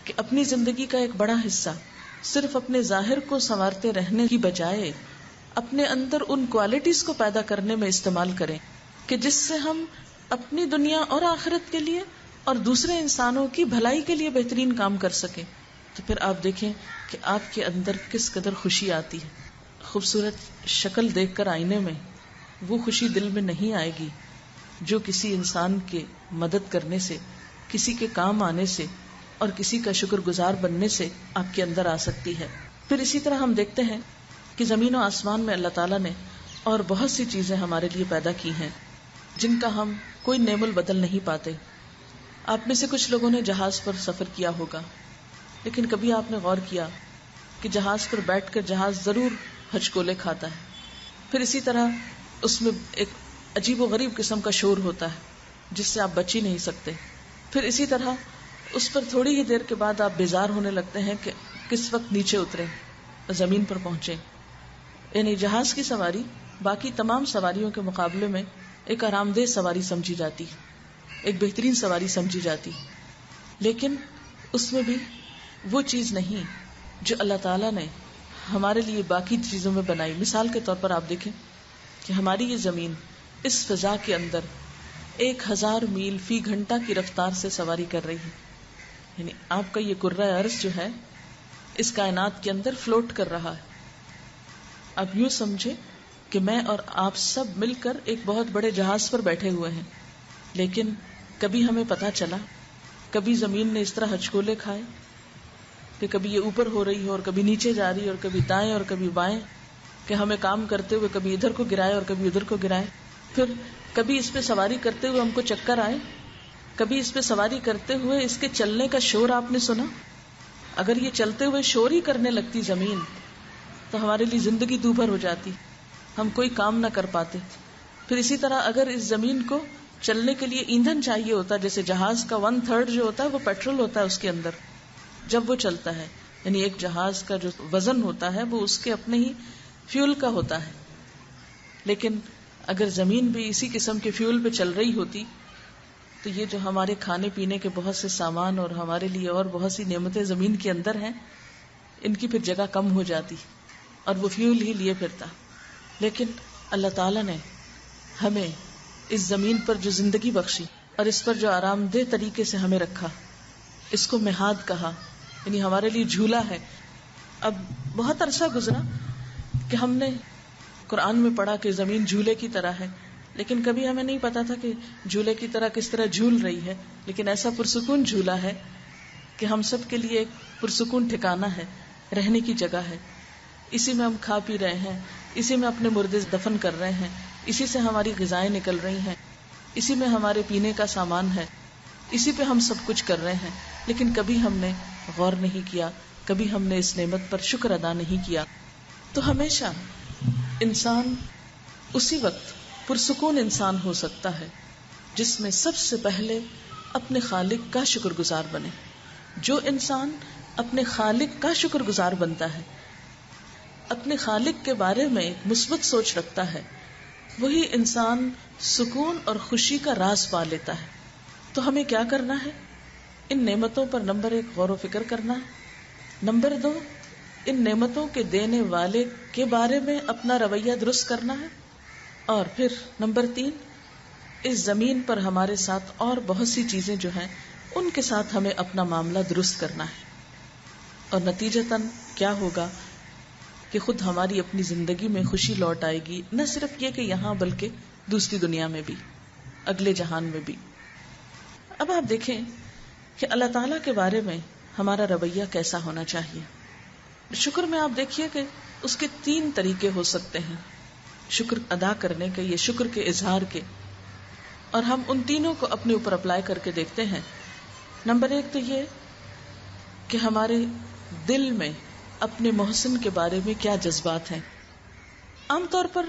کہ اپنی زندگی کا ایک بڑا حصہ صرف اپنے ظاہر کو سنوارتے رہنے کی بجائے اپنے اندر ان کوالٹیز کو پیدا کرنے میں استعمال کریں کہ جس سے ہم اپنی دنیا اور آخرت کے لیے اور دوسرے انسانوں کی بھلائی کے لیے بہترین کام کر سکیں، تو پھر آپ دیکھیں کہ آپ کے اندر کس قدر خوشی آتی ہے. خوبصورت شکل دیکھ کر آئینے میں وہ خوشی دل میں نہیں آئے گی جو کسی انسان کے مدد کرنے سے، کسی کے کام آنے سے اور کسی کا شکر گزار بننے سے آپ کے اندر آ سکتی ہے. پھر اسی طرح ہم دیکھتے ہیں کہ زمین و آسمان میں اللہ تعالیٰ نے اور بہت سی چیزیں ہمارے لیے پیدا کی ہیں جن کا ہم کوئی نعم البدل نہیں پاتے. آپ میں سے کچھ لوگوں نے جہاز پر سفر کیا ہوگا، لیکن کبھی آپ نے غور کیا کہ جہاز پر بیٹھ کر جہاز ضرور ہچکولے کھاتا ہے. پھر اسی طرح اس میں ایک عجیب و غریب قسم کا شور ہوتا ہے جس سے آپ بچ ہی نہیں سکتے. پھر اسی طرح اس پر تھوڑی ہی دیر کے بعد آپ بیزار ہونے لگتے ہیں کہ کس وقت نیچے اترے، زمین پر پہنچے. یعنی جہاز کی سواری باقی تمام سواریوں کے مقابلے میں ایک آرام دہ سواری سمجھی جاتی، ایک بہترین سواری سمجھی جاتی، لیکن اس میں بھی وہ چیز نہیں جو اللہ تعالیٰ نے ہمارے لیے باقی چیزوں میں بنائی. مثال کے طور پر آپ دیکھیں کہ ہماری یہ زمین اس فضا کے اندر 1000 میل فی گھنٹہ کی رفتار سے سواری کر رہی ہے. یعنی آپ کا یہ کرۂ ارض جو ہے اس کائنات کے اندر فلوٹ کر رہا ہے. اب یوں سمجھے کہ میں اور آپ سب مل کر ایک بہت بڑے جہاز پر بیٹھے ہوئے ہیں، لیکن کبھی ہمیں پتا چلا، کبھی زمین نے اس طرح ہچکولے کھائے کہ کبھی یہ اوپر ہو رہی ہے اور کبھی نیچے جا رہی ہے اور کبھی دائیں اور کبھی بائیں، کہ ہمیں کام کرتے ہوئے کبھی ادھر کو گرائے اور کبھی ادھر کو گرائے. پھر کبھی اس پہ سواری کرتے ہوئے ہم کو چکر آئے، کبھی اس پہ سواری کرتے ہوئے اس کے چلنے کا شور آپ نے سنا. اگر یہ چلتے ہوئے شور ہی کرنے لگتی زمین تو ہمارے لیے زندگی دوبھر ہو جاتی، ہم کوئی کام نہ کر پاتے. پھر اسی طرح اگر اس زمین کو چلنے کے لیے ایندھن چاہیے ہوتا، جیسے جہاز کا 1/3 جو ہوتا ہے وہ پیٹرول ہوتا ہے اس کے اندر جب وہ چلتا ہے، یعنی ایک جہاز کا جو وزن ہوتا ہے وہ اس کے اپنے ہی فیول کا ہوتا ہے. لیکن اگر زمین بھی اسی قسم کے فیول پہ چل رہی ہوتی تو یہ جو ہمارے کھانے پینے کے بہت سے سامان اور ہمارے لیے اور بہت سی نعمتیں زمین کے اندر ہیں، ان کی پھر جگہ کم ہو جاتی اور وہ فیول ہی لیے پھرتا. لیکن اللہ تعالیٰ نے ہمیں اس زمین پر جو زندگی بخشی اور اس پر جو آرام دہ طریقے سے ہمیں رکھا، اس کو مہاد کہا، یعنی ہمارے لیے جھولا ہے. اب بہت عرصہ گزرا کہ ہم نے قرآن میں پڑھا کہ زمین جھولے کی طرح ہے، لیکن کبھی ہمیں نہیں پتا تھا کہ جھولے کی طرح کس طرح جھول رہی ہے. لیکن ایسا پرسکون جھولا ہے کہ ہم سب کے لیے ایک پرسکون ٹھکانہ ہے، رہنے کی جگہ ہے. اسی میں ہم کھا پی رہے ہیں، اسی میں اپنے مردے دفن کر رہے ہیں، اسی سے ہماری غذائیں نکل رہی ہیں، اسی میں ہمارے پینے کا سامان ہے، اسی پہ ہم سب کچھ کر رہے ہیں. لیکن کبھی ہم نے غور نہیں کیا، کبھی ہم نے اس نعمت پر شکر ادا نہیں کیا. تو ہمیشہ انسان اسی وقت پرسکون انسان ہو سکتا ہے جس میں سب سے پہلے اپنے خالق کا شکر گزار بنے. جو انسان اپنے خالق کا شکر گزار بنتا ہے، اپنے خالق کے بارے میں ایک مثبت سوچ رکھتا ہے، وہی انسان سکون اور خوشی کا راز پا لیتا ہے. تو ہمیں کیا کرنا ہے؟ ان نعمتوں پر نمبر 1 غور و فکر کرنا ہے، نمبر 2 ان نعمتوں کے دینے والے کے بارے میں اپنا رویہ درست کرنا ہے، اور پھر نمبر 3 اس زمین پر ہمارے ساتھ اور بہت سی چیزیں جو ہیں ان کے ساتھ ہمیں اپنا معاملہ درست کرنا ہے. اور نتیجتاً کیا ہوگا کہ خود ہماری اپنی زندگی میں خوشی لوٹ آئے گی، نہ صرف یہ کہ یہاں بلکہ دوسری دنیا میں بھی، اگلے جہان میں بھی. اب آپ دیکھیں کہ اللہ تعالیٰ کے بارے میں ہمارا رویہ کیسا ہونا چاہیے. شکر میں آپ دیکھیے کہ اس کے 3 طریقے ہو سکتے ہیں شکر ادا کرنے کے، یہ شکر کے اظہار کے، اور ہم ان تینوں کو اپنے اوپر اپلائی کر کے دیکھتے ہیں. نمبر 1 تو یہ کہ ہمارے دل میں اپنے محسن کے بارے میں کیا جذبات ہیں. عام طور پر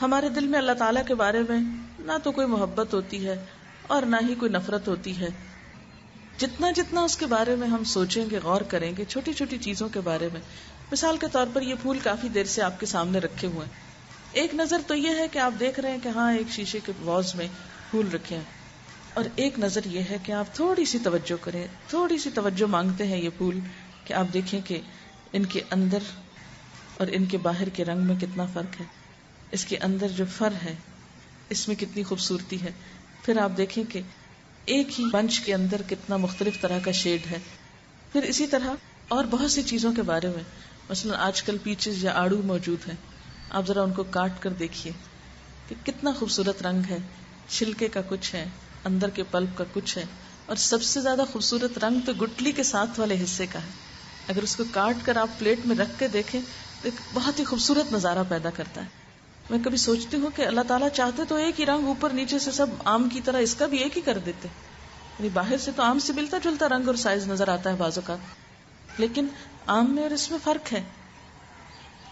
ہمارے دل میں اللہ تعالیٰ کے بارے میں نہ تو کوئی محبت ہوتی ہے اور نہ ہی کوئی نفرت ہوتی ہے. جتنا اس کے بارے میں ہم سوچیں گے، غور کریں گے، چھوٹی چھوٹی چیزوں کے بارے میں، مثال کے طور پر یہ پھول کافی دیر سے آپ کے سامنے رکھے ہوئے ہیں. ایک نظر تو یہ ہے کہ آپ دیکھ رہے ہیں کہ ہاں ایک شیشے کے واز میں پھول رکھے ہیں، اور ایک نظر یہ ہے کہ آپ تھوڑی سی توجہ کریں، تھوڑی سی توجہ مانگتے ہیں یہ پھول، کہ آپ دیکھیں کہ ان کے اندر اور ان کے باہر کے رنگ میں کتنا فرق ہے، اس کے اندر جو فر ہے اس میں کتنی خوبصورتی ہے. پھر آپ دیکھیں کہ ایک ہی بنچ کے اندر کتنا مختلف طرح کا شیڈ ہے. پھر اسی طرح اور بہت سی چیزوں کے بارے میں، مثلا آج کل پیچز یا آڑو موجود ہیں، آپ ذرا ان کو کاٹ کر دیکھیے کہ کتنا خوبصورت رنگ ہے، چھلکے کا کچھ ہے، اندر کے پلپ کا کچھ ہے، اور سب سے زیادہ خوبصورت رنگ تو گٹلی کے ساتھ والے حصے کا ہے. اگر اس کو کاٹ کر آپ پلیٹ میں رکھ کے دیکھیں تو ایک بہت ہی خوبصورت نظارہ پیدا کرتا ہے. میں کبھی سوچتی ہوں کہ اللہ تعالیٰ چاہتے تو ایک ہی رنگ اوپر نیچے سے سب آم کی طرح اس کا بھی ایک ہی کر دیتے. یعنی باہر سے تو آم سے ملتا جلتا رنگ اور سائز نظر آتا ہے بعض اوقات، لیکن آم میں اور اس میں فرق ہے.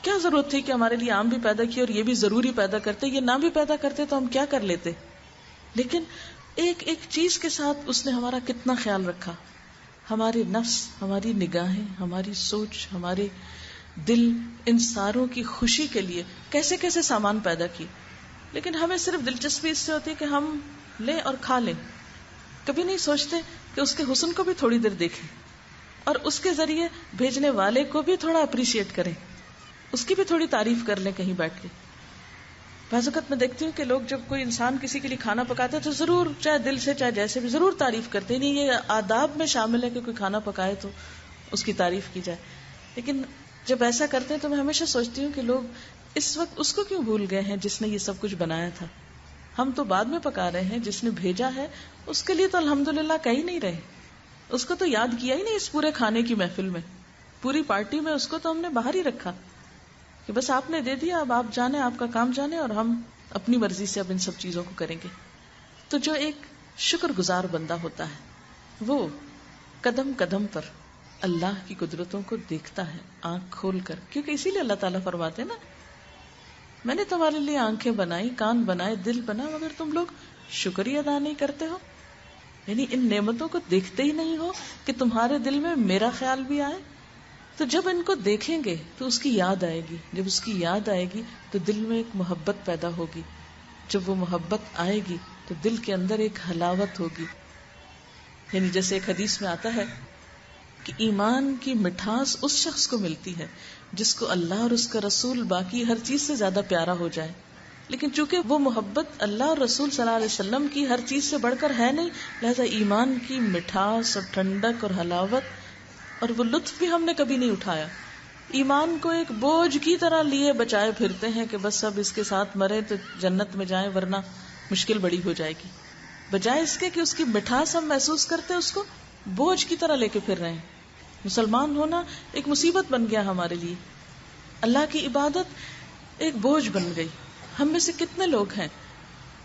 کیا ضرورت تھی کہ ہمارے لیے آم بھی پیدا کیے اور یہ بھی ضروری پیدا کرتے؟ یہ نہ بھی پیدا کرتے تو ہم کیا کر لیتے؟ لیکن ایک ایک چیز کے ساتھ اس نے ہمارا کتنا خیال رکھا. ہمارے نفس، ہماری نگاہیں، ہماری سوچ، ہمارے دل، ان ساروں کی خوشی کے لیے کیسے کیسے سامان پیدا کی. لیکن ہمیں صرف دلچسپی اس سے ہوتی ہے کہ ہم لیں اور کھا لیں. کبھی نہیں سوچتے کہ اس کے حسن کو بھی تھوڑی دیر دیکھیں اور اس کے ذریعے بھیجنے والے کو بھی تھوڑا اپریشیٹ کریں، اس کی بھی تھوڑی تعریف کر لیں کہیں بیٹھ کے. بعض اوقات میں دیکھتی ہوں کہ لوگ جب کوئی انسان کسی کے لیے کھانا پکاتے ہیں تو ضرور، چاہے دل سے چاہے جیسے بھی، ضرور تعریف کرتے ہیں. نہیں، یہ آداب میں شامل ہے کہ کوئی کھانا پکائے تو اس کی تعریف کی جائے. لیکن جب ایسا کرتے ہیں تو میں ہمیشہ سوچتی ہوں کہ لوگ اس وقت اس کو کیوں بھول گئے ہیں جس نے یہ سب کچھ بنایا تھا. ہم تو بعد میں پکا رہے ہیں، جس نے بھیجا ہے اس کے لیے تو الحمدللہ کہیں نہیں رہے. اس کو تو یاد کیا ہی نہیں اس پورے کھانے کی محفل میں، پوری پارٹی میں. اس کو تو ہم نے باہر ہی رکھا کہ بس آپ نے دے دیا، اب آپ جانے، آپ کا کام جانے، اور ہم اپنی مرضی سے اب ان سب چیزوں کو کریں گے. تو جو ایک شکر گزار بندہ ہوتا ہے وہ قدم قدم پر اللہ کی قدرتوں کو دیکھتا ہے آنکھ کھول کر. کیونکہ اسی لیے اللہ تعالیٰ فرماتے ہیں نا، میں نے تمہارے لیے آنکھیں بنائی، کان بنائے، دل بنا، مگر تم لوگ شکر ہی ادا نہیں کرتے ہو. یعنی ان نعمتوں کو دیکھتے ہی نہیں ہو کہ تمہارے دل میں میرا خیال بھی آئے. تو جب ان کو دیکھیں گے تو اس کی یاد آئے گی. جب اس کی یاد آئے گی تو دل میں ایک محبت پیدا ہوگی. جب وہ محبت آئے گی تو دل کے اندر ایک حلاوت ہوگی. یعنی جیسے ایک حدیث میں آتا ہے کہ ایمان کی مٹھاس اس شخص کو ملتی ہے جس کو اللہ اور اس کا رسول باقی ہر چیز سے زیادہ پیارا ہو جائے. لیکن چونکہ وہ محبت اللہ اور رسول صلی اللہ علیہ وسلم کی ہر چیز سے بڑھ کر ہے نہیں، لہذا ایمان کی مٹھاس اور ٹھنڈک اور حلاوت اور وہ لطف بھی ہم نے کبھی نہیں اٹھایا. ایمان کو ایک بوجھ کی طرح لیے بچائے پھرتے ہیں کہ بس اب اس کے ساتھ مرے تو جنت میں جائیں ورنہ مشکل بڑی ہو جائے گی، بجائے اس کے کہ اس کی مٹھاس ہم محسوس کرتے اس کو بوجھ کی طرح لے کے پھر رہے ہیں. مسلمان ہونا ایک مصیبت بن گیا ہمارے لیے. اللہ کی عبادت ایک بوجھ بن گئی. ہم میں سے کتنے لوگ ہیں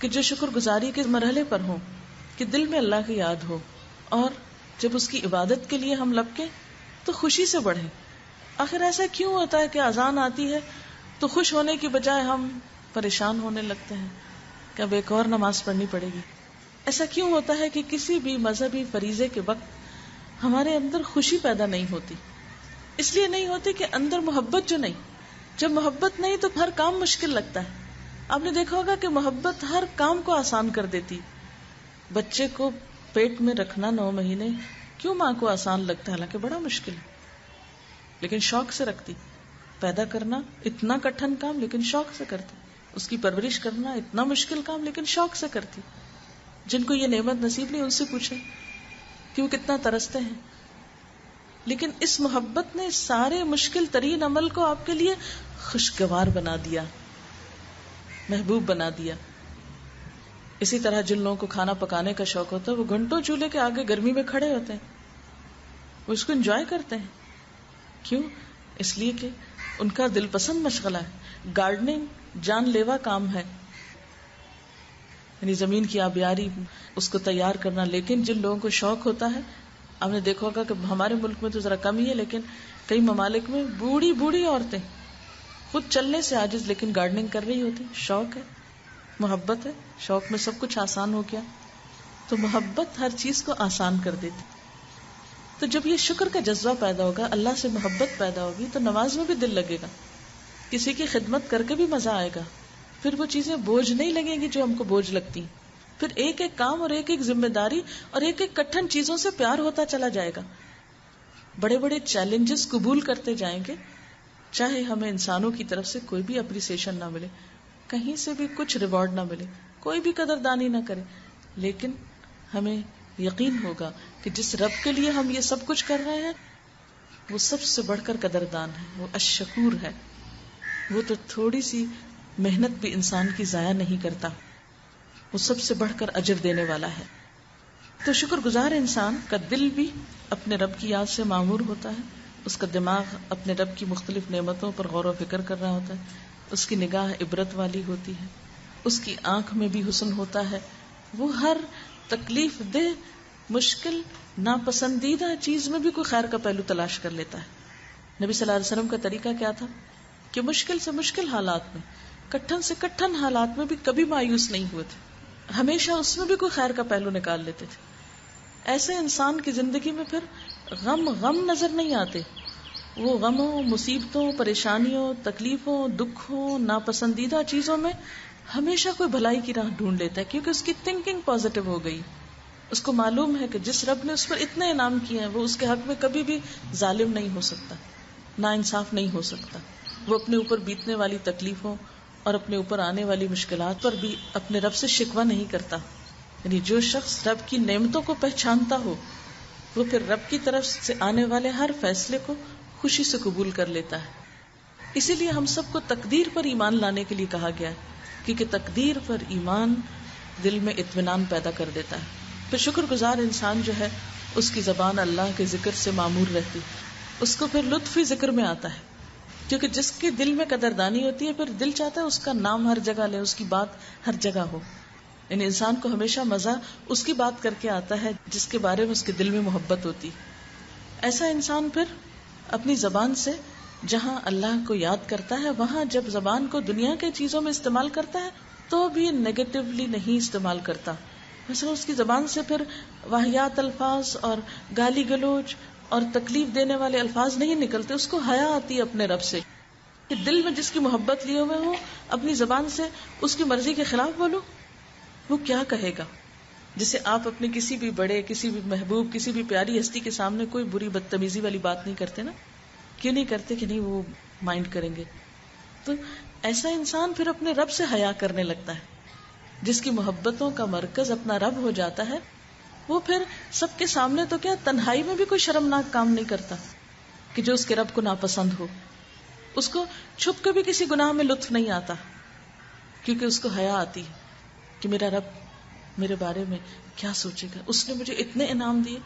کہ جو شکر گزاری کے مرحلے پر ہوں کہ دل میں اللہ کی یاد ہو، اور جب اس کی عبادت کے لیے ہم لپکیں تو خوشی سے بڑھیں. آخر ایسا کیوں ہوتا ہے کہ اذان آتی ہے تو خوش ہونے کی بجائے ہم پریشان ہونے لگتے ہیں کہ اب ایک اور نماز پڑھنی پڑے گی؟ ایسا کیوں ہوتا ہے کہ کسی بھی مذہبی فریضے کے وقت ہمارے اندر خوشی پیدا نہیں ہوتی؟ اس لیے نہیں ہوتی کہ اندر محبت جو نہیں. جب محبت نہیں تو ہر کام مشکل لگتا ہے. آپ نے دیکھا ہوگا کہ محبت ہر کام کو آسان کر دیتی. بچے کو پیٹ میں رکھنا 9 مہینے کیوں ماں کو آسان لگتا ہے؟ حالانکہ بڑا مشکل ہے، لیکن شوق سے رکھتی. پیدا کرنا اتنا کٹھن کام لیکن شوق سے کرتی. اس کی پرورش کرنا اتنا مشکل کام لیکن شوق سے کرتی. جن کو یہ نعمت نصیب نہیں ان سے پوچھیں کہ وہ کتنا ترستے ہیں. لیکن اس محبت نے سارے مشکل ترین عمل کو آپ کے لیے خوشگوار بنا دیا، محبوب بنا دیا. اسی طرح جن لوگوں کو کھانا پکانے کا شوق ہوتا ہے وہ گھنٹوں چولہے کے آگے گرمی میں کھڑے ہوتے ہیں، وہ اس کو انجوائے کرتے ہیں. کیوں؟ اس لیے کہ ان کا دل پسند مشغلہ ہے. گارڈننگ جان لیوا کام ہے، یعنی زمین کی آبیاری، اس کو تیار کرنا. لیکن جن لوگوں کو شوق ہوتا ہے، آپ نے دیکھا ہوگا کہ ہمارے ملک میں تو ذرا کم ہی ہے، لیکن کئی ممالک میں بوڑھی بوڑھی عورتیں خود چلنے سے عاجز لیکن گارڈننگ کر رہی ہوتی. شوق ہے، محبت ہے. شوق میں سب کچھ آسان ہو گیا. تو محبت ہر چیز کو آسان کر دیتی. تو جب یہ شکر کا جذبہ پیدا ہوگا، اللہ سے محبت پیدا ہوگی، تو نماز میں بھی دل لگے گا، کسی کی خدمت کر کے بھی مزہ آئے گا. پھر وہ چیزیں بوجھ نہیں لگیں گی جو ہم کو بوجھ لگتی ہیں. پھر ایک ایک کام اور ایک ایک ذمہ داری اور ایک ایک کٹھن چیزوں سے پیار ہوتا چلا جائے گا. بڑے بڑے چیلنجز قبول کرتے جائیں گے، چاہے ہمیں انسانوں کی طرف سے کوئی بھی اپریسیشن نہ ملے، کہیں سے بھی کچھ ریوارڈ نہ ملے، کوئی بھی قدردانی نہ کرے، لیکن ہمیں یقین ہوگا کہ جس رب کے لیے ہم یہ سب کچھ کر رہے ہیں وہ سب سے بڑھ کر قدردان ہے، وہ الشکور ہے. وہ تو تھوڑی سی محنت بھی انسان کی ضائع نہیں کرتا. وہ سب سے بڑھ کر اجر دینے والا ہے. تو شکر گزار انسان کا دل بھی اپنے رب کی یاد سے معمور ہوتا ہے، اس کا دماغ اپنے رب کی مختلف نعمتوں پر غور و فکر کر رہا ہوتا ہے، اس کی نگاہ عبرت والی ہوتی ہے، اس کی آنکھ میں بھی حسن ہوتا ہے، وہ ہر تکلیف دہ، مشکل، ناپسندیدہ چیز میں بھی کوئی خیر کا پہلو تلاش کر لیتا ہے. نبی صلی اللہ علیہ وسلم کا طریقہ کیا تھا کہ مشکل سے مشکل حالات میں، کٹھن سے کٹھن حالات میں بھی کبھی مایوس نہیں ہوئے تھے، ہمیشہ اس میں بھی کوئی خیر کا پہلو نکال لیتے تھے. ایسے انسان کی زندگی میں پھر غم نظر نہیں آتے، وہ غموں، مصیبتوں، پریشانیوں، تکلیفوں، دکھوں، ناپسندیدہ چیزوں میں ہمیشہ کوئی بھلائی کی راہ ڈھونڈ لیتا ہے، کیونکہ اس کی تھنکنگ پازیٹو ہو گئی. اس کو معلوم ہے کہ جس رب نے اس پر اتنے انعام کیے ہیں وہ اس کے حق میں کبھی بھی ظالم نہیں ہو سکتا، ناانصاف نہیں ہو سکتا. وہ اپنے اوپر بیتنے والی تکلیفوں اور اپنے اوپر آنے والی مشکلات پر بھی اپنے رب سے شکوہ نہیں کرتا. یعنی جو شخص رب کی نعمتوں کو پہچانتا ہو وہ پھر رب کی طرف سے آنے والے ہر فیصلے کو خوشی سے قبول کر لیتا ہے. اسی لیے ہم سب کو تقدیر پر ایمان لانے کے لیے کہا گیا ہے، کیونکہ تقدیر پر ایمان دل میں اطمینان پیدا کر دیتا ہے. پھر شکر گزار انسان جو ہے اس کی زبان اللہ کے ذکر سے معمور رہتی، اس کو پھر لطف ہی ذکر میں آتا ہے، کیونکہ جس کے دل میں قدردانی ہوتی ہے پھر دل چاہتا ہے اس کا نام ہر جگہ لے، اس کی بات ہر جگہ ہو. یعنی انسان کو ہمیشہ مزہ اس کی بات کر کے آتا ہے جس کے بارے میں اس کے دل میں محبت ہوتی. ایسا انسان پھر اپنی زبان سے جہاں اللہ کو یاد کرتا ہے وہاں جب زبان کو دنیا کے چیزوں میں استعمال کرتا ہے تو بھی نیگیٹولی نہیں استعمال کرتا. مثلا اس کی زبان سے پھر واہیات الفاظ اور گالی گلوچ اور تکلیف دینے والے الفاظ نہیں نکلتے. اس کو حیا آتی ہے اپنے رب سے کہ دل میں جس کی محبت لیے ہوئے ہو اپنی زبان سے اس کی مرضی کے خلاف بولو. وہ کیا کہے گا؟ جسے آپ اپنے کسی بھی بڑے، کسی بھی محبوب، کسی بھی پیاری ہستی کے سامنے کوئی بری بدتمیزی والی بات نہیں کرتے نا. کیوں نہیں کرتے؟ کہ نہیں وہ مائنڈ کریں گے. تو ایسا انسان پھر اپنے رب سے حیا کرنے لگتا ہے. جس کی محبتوں کا مرکز اپنا رب ہو جاتا ہے وہ پھر سب کے سامنے تو کیا تنہائی میں بھی کوئی شرمناک کام نہیں کرتا کہ جو اس کے رب کو ناپسند ہو. اس کو چھپ کے بھی کسی گناہ میں لطف نہیں آتا کیونکہ اس کو حیا آتی ہے کہ میرا رب میرے بارے میں کیا سوچے گا. اس نے مجھے اتنے انعام دیے،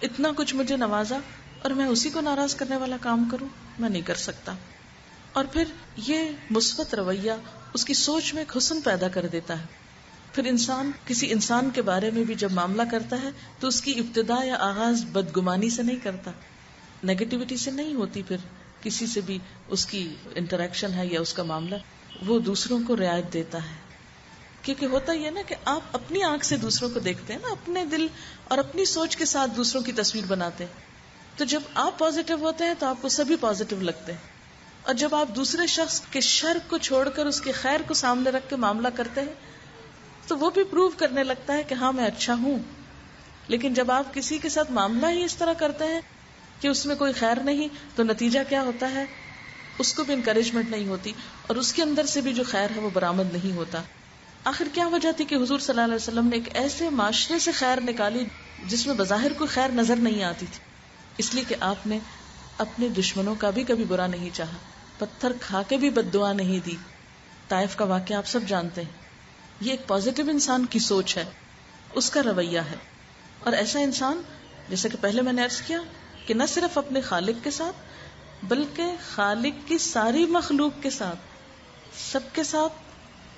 اتنا کچھ مجھے نوازا، اور میں اسی کو ناراض کرنے والا کام کروں؟ میں نہیں کر سکتا. اور پھر یہ مثبت رویہ اس کی سوچ میں ایک حسن پیدا کر دیتا ہے. پھر انسان کسی انسان کے بارے میں بھی جب معاملہ کرتا ہے تو اس کی ابتدا یا آغاز بدگمانی سے نہیں کرتا، نیگیٹیوٹی سے نہیں ہوتی. پھر کسی سے بھی اس کی انٹریکشن ہے یا اس کا معاملہ، وہ دوسروں کو رعایت دیتا ہے. کیونکہ ہوتا یہ نا کہ آپ اپنی آنکھ سے دوسروں کو دیکھتے ہیں نا، اپنے دل اور اپنی سوچ کے ساتھ دوسروں کی تصویر بناتے ہیں. تو جب آپ پازیٹیو ہوتے ہیں تو آپ کو سبھی پازیٹیو لگتے ہیں، اور جب آپ دوسرے شخص کے شر کو چھوڑ کر اس کے خیر کو سامنے رکھ کے معاملہ کرتے ہیں تو وہ بھی پروو کرنے لگتا ہے کہ ہاں میں اچھا ہوں. لیکن جب آپ کسی کے ساتھ معاملہ ہی اس طرح کرتے ہیں کہ اس میں کوئی خیر نہیں تو نتیجہ کیا ہوتا ہے؟ اس کو بھی انکریجمنٹ نہیں ہوتی اور اس کے اندر سے بھی جو خیر ہے وہ برآمد نہیں ہوتا. آخر کیا وجہ تھی کہ حضور صلی اللہ علیہ وسلم نے ایک ایسے معاشرے سے خیر نکالی جس میں بظاہر کوئی خیر نظر نہیں آتی تھی؟ اس لیے کہ آپ نے اپنے دشمنوں کا بھی کبھی برا نہیں چاہا، پتھر کھا کے بھی بد دعا نہیں دی. طائف کا واقعہ آپ سب جانتے ہیں. یہ ایک پازیٹیو انسان کی سوچ ہے، اس کا رویہ ہے. اور ایسا انسان جیسے کہ پہلے میں نے عرض کیا کہ نہ صرف اپنے خالق کے ساتھ بلکہ خالق کی ساری مخلوق کے ساتھ، سب کے ساتھ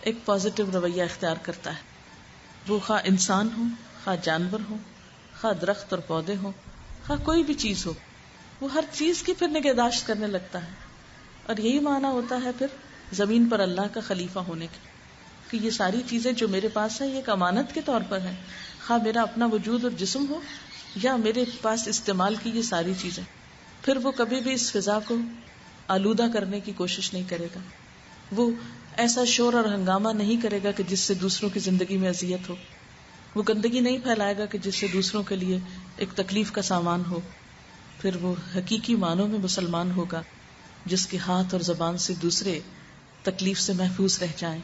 ایک پازیٹیو رویہ اختیار کرتا ہے. وہ خواہ انسان ہو، خواہ جانور ہو، خواہ درخت اور پودے ہوں، خواہ کوئی بھی چیز ہو، وہ ہر چیز کی پھر نگہداشت کرنے لگتا ہے. اور یہی معنی ہوتا ہے پھر زمین پر اللہ کا خلیفہ ہونے کی، کہ یہ ساری چیزیں جو میرے پاس ہیں یہ ایک امانت کے طور پر ہیں، خواہ میرا اپنا وجود اور جسم ہو یا میرے پاس استعمال کی یہ ساری چیزیں. پھر وہ کبھی بھی اس فضا کو آلودہ کرنے کی کوشش نہیں کرے گا. وہ ایسا شور اور ہنگامہ نہیں کرے گا کہ جس سے دوسروں کی زندگی میں اذیت ہو. وہ گندگی نہیں پھیلائے گا کہ جس سے دوسروں کے لیے ایک تکلیف کا سامان ہو. پھر وہ حقیقی معنوں میں مسلمان ہوگا جس کے ہاتھ اور زبان سے دوسرے تکلیف سے محفوظ رہ جائیں.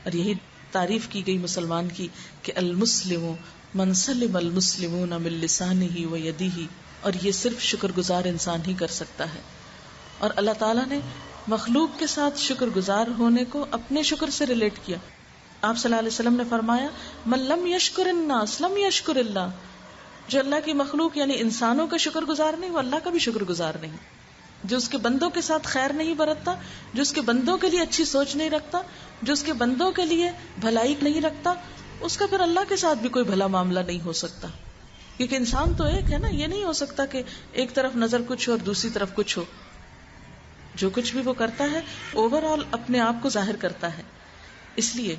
اور یہی تعریف کی گئی مسلمان کی کہ المسلم من سلم المسلمون من لسانہ و یدہ، اور یہ صرف شکر گزار انسان ہی کر سکتا ہے. اور اللہ تعالیٰ نے مخلوق کے ساتھ شکر گزار ہونے کو اپنے شکر سے ریلیٹ کیا. آپ صلی اللہ علیہ وسلم نے فرمایا من لم یشکر الناس لم یشکر اللہ، جو اللہ کی مخلوق یعنی انسانوں کا شکر گزار نہیں وہ اللہ کا بھی شکر گزار نہیں. جو اس کے بندوں کے ساتھ خیر نہیں برتتا، جو اس کے بندوں کے لیے اچھی سوچ نہیں رکھتا، جو اس کے بندوں کے لیے بھلائی نہیں رکھتا، اس کا پھر اللہ کے ساتھ بھی کوئی بھلا معاملہ نہیں ہو سکتا. کیونکہ انسان تو ایک ہے نا، یہ نہیں ہو سکتا کہ ایک طرف نظر کچھ ہو اور دوسری طرف کچھ ہو. جو کچھ بھی وہ کرتا ہے اوور آل اپنے آپ کو ظاہر کرتا ہے. اس لیے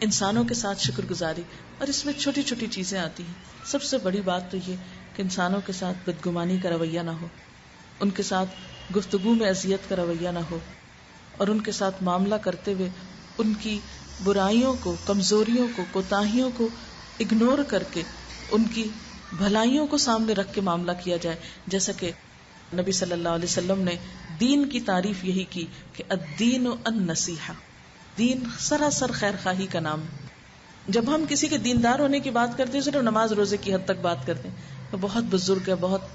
انسانوں کے ساتھ شکر گزاری، اور اس میں چھوٹی چھوٹی چیزیں آتی ہیں. سب سے بڑی بات تو یہ کہ انسانوں کے ساتھ بدگمانی کا رویہ نہ ہو، ان کے ساتھ گفتگو میں اذیت کا رویہ نہ ہو، اور ان کے ساتھ معاملہ کرتے ہوئے ان کی برائیوں کو، کمزوریوں کو، کوتاہیوں کو اگنور کر کے ان کی بھلائیوں کو سامنے رکھ کے معاملہ کیا جائے. جیسا کہ نبی صلی اللہ علیہ وسلم نے دین کی تعریف یہی کی کہ الدین النصیحہ، دین سراسر خیر خواہی کا نام. جب ہم کسی کے دیندار ہونے کی بات کرتے ہیں صرف نماز روزے کی حد تک بات کرتے ہیں، وہ بہت بزرگ ہے، بہت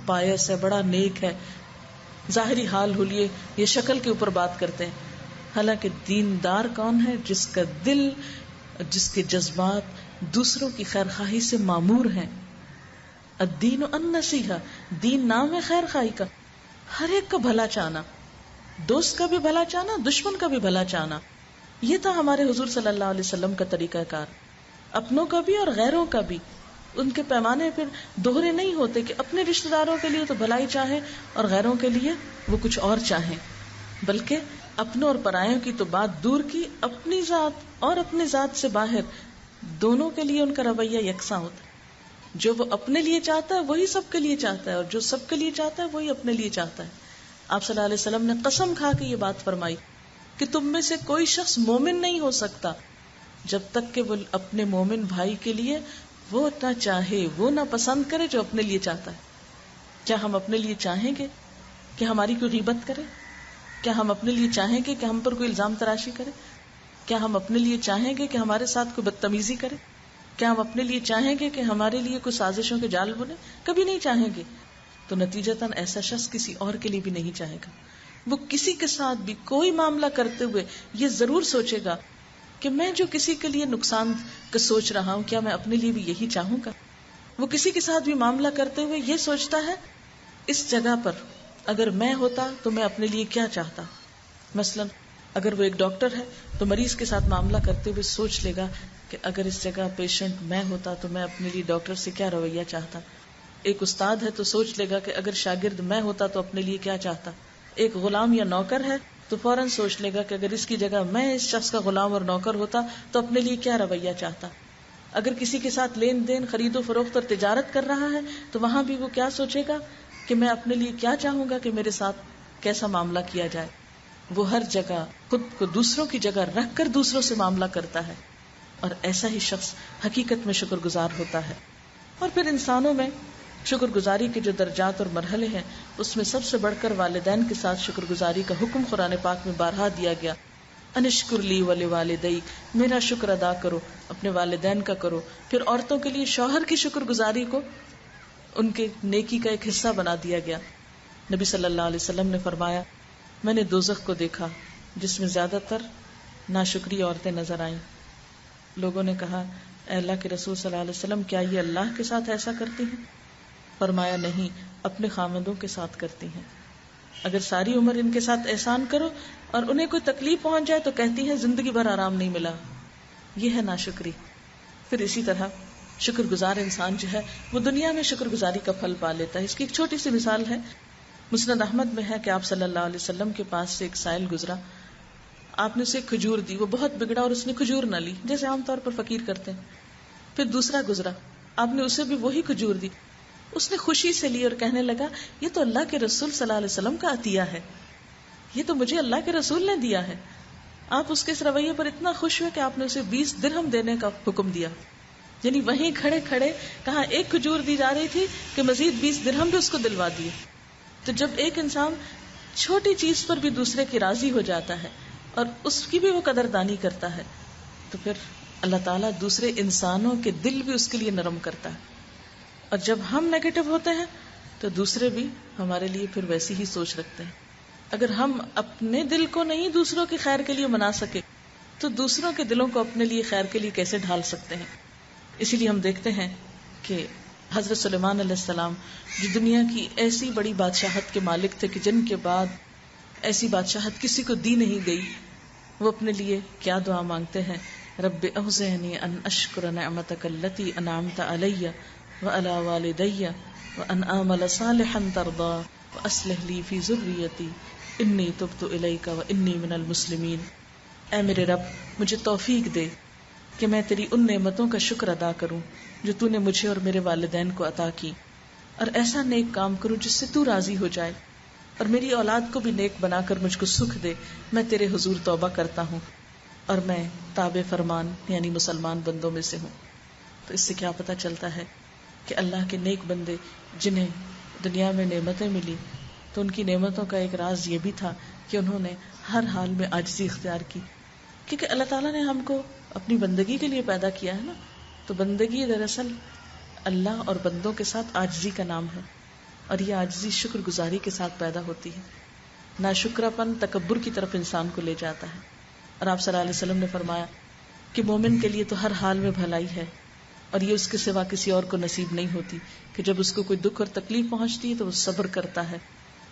پائس ہے، بڑا نیک ہے، ظاہری حال حلیے یہ شکل کے اوپر بات کرتے ہیں. حالانکہ دیندار کون ہے؟ جس کا دل، جس کے جذبات دوسروں کی خیر خواہی سے معمور ہیں. الدین النصیحہ، دین نام ہے خیر خواہی کا، ہر ایک کا بھلا چاہنا، دوست کا بھی بھلا چاہنا، دشمن کا بھی بھلا چاہنا. یہ تھا ہمارے حضور صلی اللہ علیہ وسلم کا طریقہ کار، اپنوں کا بھی اور غیروں کا بھی. ان کے پیمانے پھر دوہرے نہیں ہوتے کہ اپنے رشتہ داروں کے لیے تو بھلائی چاہے اور غیروں کے لیے وہ کچھ اور چاہیں، بلکہ اپنوں اور پرایوں کی تو بات دور کی، اپنی ذات اور اپنی ذات سے باہر دونوں کے لیے ان کا رویہ یکساں ہوتا ہے. جو وہ اپنے لیے چاہتا ہے وہی سب کے لیے چاہتا ہے، اور جو سب کے لیے چاہتا ہے وہی اپنے لیے چاہتا ہے. آپ صلی اللہ علیہ وسلم نے قسم کھا کے یہ بات فرمائی کہ تم میں سے کوئی شخص مومن نہیں ہو سکتا جب تک کہ وہ اپنے مومن بھائی کے لیے وہ نہ چاہے، وہ نہ پسند کرے جو اپنے لیے چاہتا ہے. کیا ہم اپنے لیے چاہیں گے کہ ہماری کوئی غیبت کرے؟ کیا ہم اپنے لیے چاہیں گے کہ ہم پر کوئی الزام تراشی کرے؟ کیا ہم اپنے لیے چاہیں گے کہ ہمارے ساتھ کوئی بدتمیزی کرے؟ کیا ہم اپنے لیے چاہیں گے کہ ہمارے لیے کوئی سازشوں کے جال بنے؟ کبھی نہیں چاہیں گے. تو نتیجتاً ایسا شخص کسی اور کے لیے بھی نہیں چاہے گا. وہ کسی کے ساتھ بھی کوئی معاملہ کرتے ہوئے یہ ضرور سوچے گا کہ میں جو کسی کے لیے نقصان کا سوچ رہا ہوں کیا میں اپنے لیے بھی یہی چاہوں گا. وہ کسی کے ساتھ بھی معاملہ کرتے ہوئے یہ سوچتا ہے اس جگہ پر اگر میں ہوتا تو میں اپنے لیے کیا چاہتا. مثلا اگر وہ ایک ڈاکٹر ہے تو مریض کے ساتھ معاملہ کرتے ہوئے سوچ لے گا کہ اگر اس جگہ پیشنٹ میں ہوتا تو میں اپنے لیے ڈاکٹر سے کیا رویہ چاہتا. ایک استاد ہے تو سوچ لے گا کہ اگر شاگرد میں ہوتا تو اپنے لیے کیا چاہتا. ایک غلام یا نوکر ہے تو فوراً سوچ لے گا کہ اگر اس کی جگہ میں اس شخص کا غلام اور نوکر ہوتا تو اپنے لیے کیا رویہ چاہتا. اگر کسی کے ساتھ لین دین، خرید و فروخت اور تجارت کر رہا ہے تو وہاں بھی وہ کیا سوچے گا کہ میں اپنے لیے کیا چاہوں گا کہ میرے ساتھ کیسا معاملہ کیا جائے. وہ ہر جگہ خود کو دوسروں کی جگہ رکھ کر دوسروں سے معاملہ کرتا ہے، اور ایسا ہی شخص حقیقت میں شکر گزار ہوتا ہے. اور پھر انسانوں میں شکر گزاری کے جو درجات اور مرحلے ہیں اس میں سب سے بڑھ کر والدین کے ساتھ شکر گزاری کا حکم قرآن پاک میں بارہا دیا گیا. انشکر لی ولوالدیک، میرا شکر ادا کرو، اپنے والدین کا کرو. پھر عورتوں کے لیے شوہر کی شکر گزاری کو ان کے نیکی کا ایک حصہ بنا دیا گیا. نبی صلی اللہ علیہ وسلم نے فرمایا میں نے دوزخ کو دیکھا جس میں زیادہ تر ناشکری عورتیں نظر آئیں. لوگوں نے کہا اے اللہ کے رسول صلی اللہ علیہ وسلم کیا یہ اللہ کے ساتھ ایسا کرتی ہیں؟ فرمایا نہیں، اپنے خامندوں کے ساتھ کرتی ہیں. اگر ساری عمر ان کے ساتھ احسان کرو اور انہیں کوئی تکلیف پہنچ جائے تو کہتی ہیں زندگی بھر آرام نہیں ملا. یہ ہے ناشکری. پھر اسی طرح شکر گزار انسان جو ہے وہ دنیا میں شکر گزاری کا پھل پا لیتا ہے. اس کی ایک چھوٹی سی مثال ہے، مسند احمد میں ہے کہ آپ صلی اللہ علیہ وسلم کے پاس سے ایک سائل گزرا. آپ نے اسے کھجور دی، وہ بہت بگڑا اور اس نے کھجور نہ لی جیسے عام طور پر فقیر کرتے ہیں. پھر دوسرا گزرا، آپ نے اسے بھی وہی کھجور دی، اس نے خوشی سے لی اور کہنے لگا یہ تو اللہ کے رسول صلی اللہ علیہ وسلم کا عطیہ ہے، یہ تو مجھے اللہ کے رسول نے دیا ہے. آپ اس کے اس رویے پر اتنا خوش ہوئے کہ آپ نے اسے 20 درہم دینے کا حکم دیا. یعنی وہیں کھڑے کھڑے کہاں ایک کھجور دی جا رہی تھی کہ مزید 20 درہم بھی اس کو دلوا دیے. تو جب ایک انسان چھوٹی چیز پر بھی دوسرے کی راضی ہو جاتا ہے اور اس کی بھی وہ قدردانی کرتا ہے تو پھر اللہ تعالیٰ دوسرے انسانوں کے دل بھی اس کے لیے نرم کرتا ہے. اور جب ہم نیگیٹو ہوتے ہیں تو دوسرے بھی ہمارے لیے پھر ویسی ہی سوچ رکھتے ہیں. اگر ہم اپنے دل کو نہیں دوسروں کی خیر کے لیے منا سکے تو دوسروں کے دلوں کو اپنے لیے خیر کے لیے کیسے ڈھال سکتے ہیں. اسی لیے ہم دیکھتے ہیں کہ حضرت سلیمان علیہ السلام جو دنیا کی ایسی بڑی بادشاہت کے مالک تھے کہ جن کے بعد ایسی بادشاہت کسی کو دی نہیں گئی، وہ اپنے لیے کیا دعا مانگتے ہیں؟ رب اوزعنی ان اشکر نعمتک التی انعمت علی وعلی والدی وان اعمل صالحا ترضی واصلح لی فی ذریتی انی تبت الیک وانی من المسلمین. اے میرے رب، مجھے توفیق دے کہ میں تیری ان نعمتوں کا شکر ادا کروں جو تو نے مجھے اور میرے والدین کو عطا کی، اور ایسا نیک کام کروں جس سے تو راضی ہو جائے، اور میری اولاد کو بھی نیک بنا کر مجھ کو سکھ دے. میں تیرے حضور توبہ کرتا ہوں اور میں تابع فرمان یعنی مسلمان بندوں میں سے ہوں. تو اس سے کیا پتہ چلتا ہے کہ اللہ کے نیک بندے جنہیں دنیا میں نعمتیں ملی تو ان کی نعمتوں کا ایک راز یہ بھی تھا کہ انہوں نے ہر حال میں عاجزی اختیار کی، کیونکہ اللہ تعالیٰ نے ہم کو اپنی بندگی کے لیے پیدا کیا ہے نا. تو بندگی دراصل اللہ اور بندوں کے ساتھ عاجزی کا نام ہے، اور یہ عاجزی شکر گزاری کے ساتھ پیدا ہوتی ہے. ناشکراپن تکبر کی طرف انسان کو لے جاتا ہے. اور آپ صلی اللہ علیہ وسلم نے فرمایا کہ مومن کے لیے تو ہر حال میں بھلائی ہے، اور یہ اس کے سوا کسی اور کو نصیب نہیں ہوتی کہ جب اس کو کوئی دکھ اور تکلیف پہنچتی ہے تو وہ صبر کرتا ہے،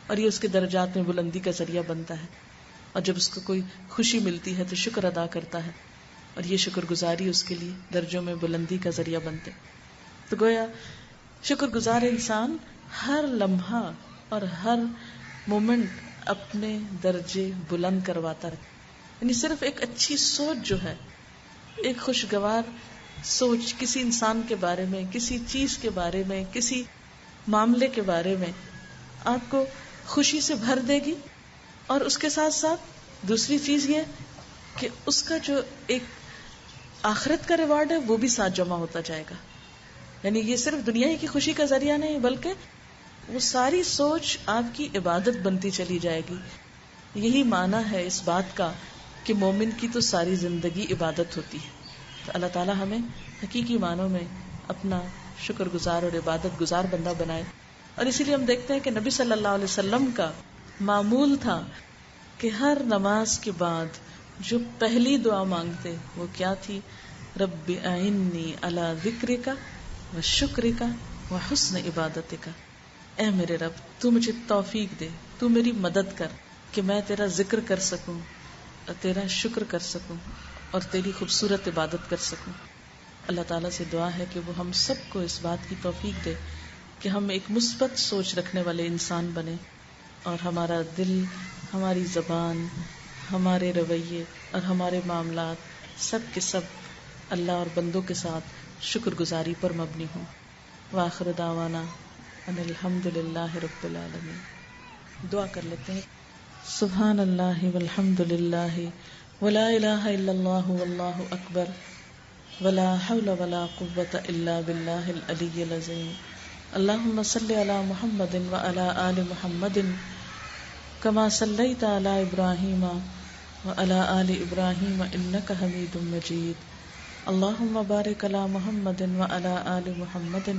اور یہ اس کے درجات میں بلندی کا ذریعہ بنتا ہے. اور جب اس کو کوئی خوشی ملتی ہے تو شکر ادا کرتا ہے، اور یہ شکر گزاری اس کے لیے درجوں میں بلندی کا ذریعہ بنتے. تو گویا شکر گزار انسان ہر لمحہ اور ہر مومنٹ اپنے درجے بلند کرواتا ہے. یعنی صرف ایک اچھی سوچ جو ہے، ایک خوشگوار سوچ کسی انسان کے بارے میں، کسی چیز کے بارے میں، کسی معاملے کے بارے میں آپ کو خوشی سے بھر دے گی. اور اس کے ساتھ ساتھ دوسری چیز یہ کہ اس کا جو ایک آخرت کا ریوارڈ ہے وہ بھی ساتھ جمع ہوتا جائے گا. یعنی یہ صرف دنیا ہی کی خوشی کا ذریعہ نہیں بلکہ وہ ساری سوچ آپ کی عبادت بنتی چلی جائے گی. یہی معنی ہے اس بات کا کہ مومن کی تو ساری زندگی عبادت ہوتی ہے. تو اللہ تعالی ہمیں حقیقی معنوں میں اپنا شکر گزار اور عبادت گزار بندہ بنائے. اور اسی لیے ہم دیکھتے ہیں کہ نبی صلی اللہ علیہ وسلم کا معمول تھا کہ ہر نماز کے بعد جو پہلی دعا مانگتے وہ کیا تھی؟ رب اعنی علی ذکرک و شکرک و حسن عبادتک. اے میرے رب، تو مجھے توفیق دے، تو میری مدد کر کہ میں تیرا ذکر کر سکوں اور تیرا شکر کر سکوں اور تیری خوبصورت عبادت کر سکوں. اللہ تعالیٰ سے دعا ہے کہ وہ ہم سب کو اس بات کی توفیق دے کہ ہم ایک مثبت سوچ رکھنے والے انسان بنے، اور ہمارا دل، ہماری زبان، ہمارے رویے اور ہمارے معاملات سب کے سب اللہ اور بندوں کے ساتھ شکر گزاری پر مبنی ہوں. وآخر دعوانا ان الحمد للہ رب العالمین. دعا کر لیتے ہیں. سبحان اللہ والحمد للہ ولا الہ الا اللہ واللہ اکبر ولا حول ولا قوة الا باللہ العلی العظیم. اللہم صلی علی محمد وعلی آل محمد کما صلیت علی ابراہیم وعلی آل ابراہیم انک حمید مجید. اللہم بارک علی محمد وعلی آل محمد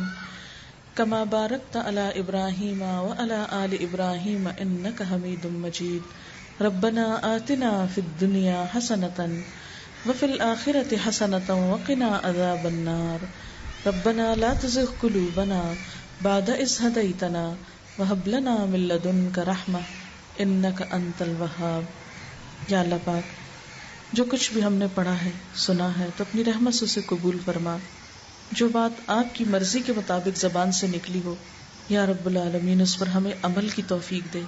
کما بارکت علی ابراہیم وعلی آل ابراہیم انک حمید مجید. ربنا آتنا فی الدنیا حسنۃ وفی الآخرۃ حسنۃ وقنا عذاب النار. ربنا لا تزغ قلوبنا بعد اذ ہدیتنا وہب لنا من لدنک رحمہ انک انت الوہاب. یا اللہ پاک، جو کچھ بھی ہم نے پڑھا ہے، سنا ہے، تو اپنی رحمت سے اسے قبول فرما. جو بات آپ کی مرضی کے مطابق زبان سے نکلی ہو، یا رب العالمین اس پر ہمیں عمل کی توفیق دے.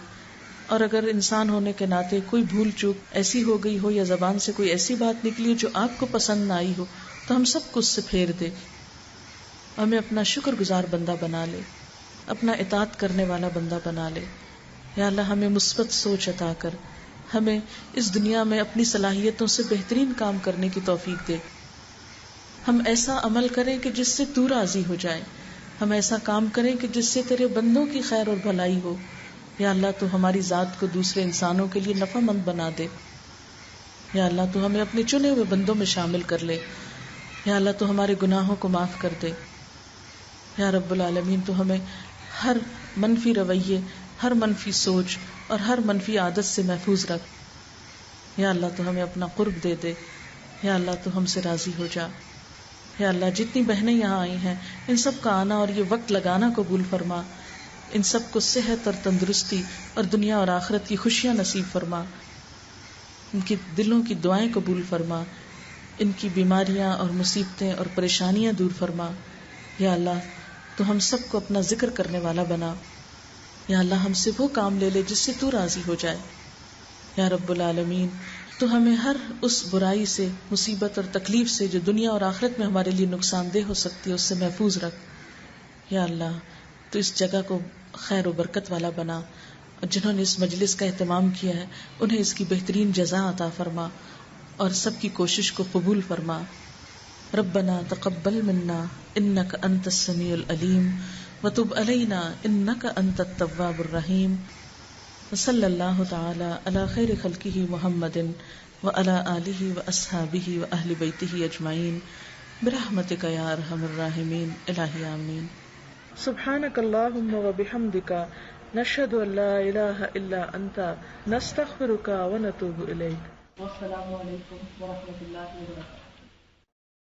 اور اگر انسان ہونے کے ناطے کوئی بھول چوک ایسی ہو گئی ہو یا زبان سے کوئی ایسی بات نکلی ہو جو آپ کو پسند نہ آئی ہو، تو ہم سب کو اس سے پھیر دے. ہمیں اپنا شکر گزار بندہ بنا لے، اپنا اطاعت کرنے والا بندہ بنا لے. یا اللہ ہمیں مثبت سوچ عطا کر، ہمیں اس دنیا میں اپنی صلاحیتوں سے بہترین کام کرنے کی توفیق دے. ہم ایسا عمل کریں کہ جس سے تو راضی ہو جائے، ہم ایسا کام کریں کہ جس سے تیرے بندوں کی خیر اور بھلائی ہو. یا اللہ تو ہماری ذات کو دوسرے انسانوں کے لیے نفع مند بنا دے. یا اللہ تو ہمیں اپنے چنے ہوئے بندوں میں شامل کر لے. یا اللہ تو ہمارے گناہوں کو معاف کر دے. یا رب العالمین تو ہمیں ہر منفی رویے، ہر منفی سوچ اور ہر منفی عادت سے محفوظ رکھ. یا اللہ تو ہمیں اپنا قرب دے دے. یا اللہ تو ہم سے راضی ہو جا. یا اللہ جتنی بہنیں یہاں آئی ہیں ان سب کا آنا اور یہ وقت لگانا قبول فرما. ان سب کو صحت اور تندرستی اور دنیا اور آخرت کی خوشیاں نصیب فرما. ان کی دلوں کی دعائیں قبول فرما. ان کی بیماریاں اور مصیبتیں اور پریشانیاں دور فرما. یا اللہ تو ہم سب کو اپنا ذکر کرنے والا بنا. یا اللہ ہم سے وہ کام لے لے جس سے تو راضی ہو جائے. یا رب العالمین تو ہمیں ہر اس برائی سے، مصیبت اور تکلیف سے جو دنیا اور آخرت میں ہمارے لیے نقصان دہ ہو سکتی ہے اس سے محفوظ رکھ. یا اللہ تو اس جگہ کو خیر و برکت والا بنا، اور جنہوں نے اس مجلس کا اہتمام کیا ہے انہیں اس کی بہترین جزا عطا فرما اور سب کی کوشش کو قبول فرما. ربنا تقبل منا انک انت السمیع العلیم وتب علینا انک انت التواب الرحیم. وصلی اللہ تعالی علی خیر خلقہ محمد وعلی آلہ واصحابہ واہل بیتہ اجمعین برحمتک یا ارحم الراحمین. الہی آمین. سبحانک اللہم وبحمدک نشہد ان لا الہ الا انت نستغفرک ونتوب الیک. والسلام علیکم ورحمۃ اللہ وبرکاتہ.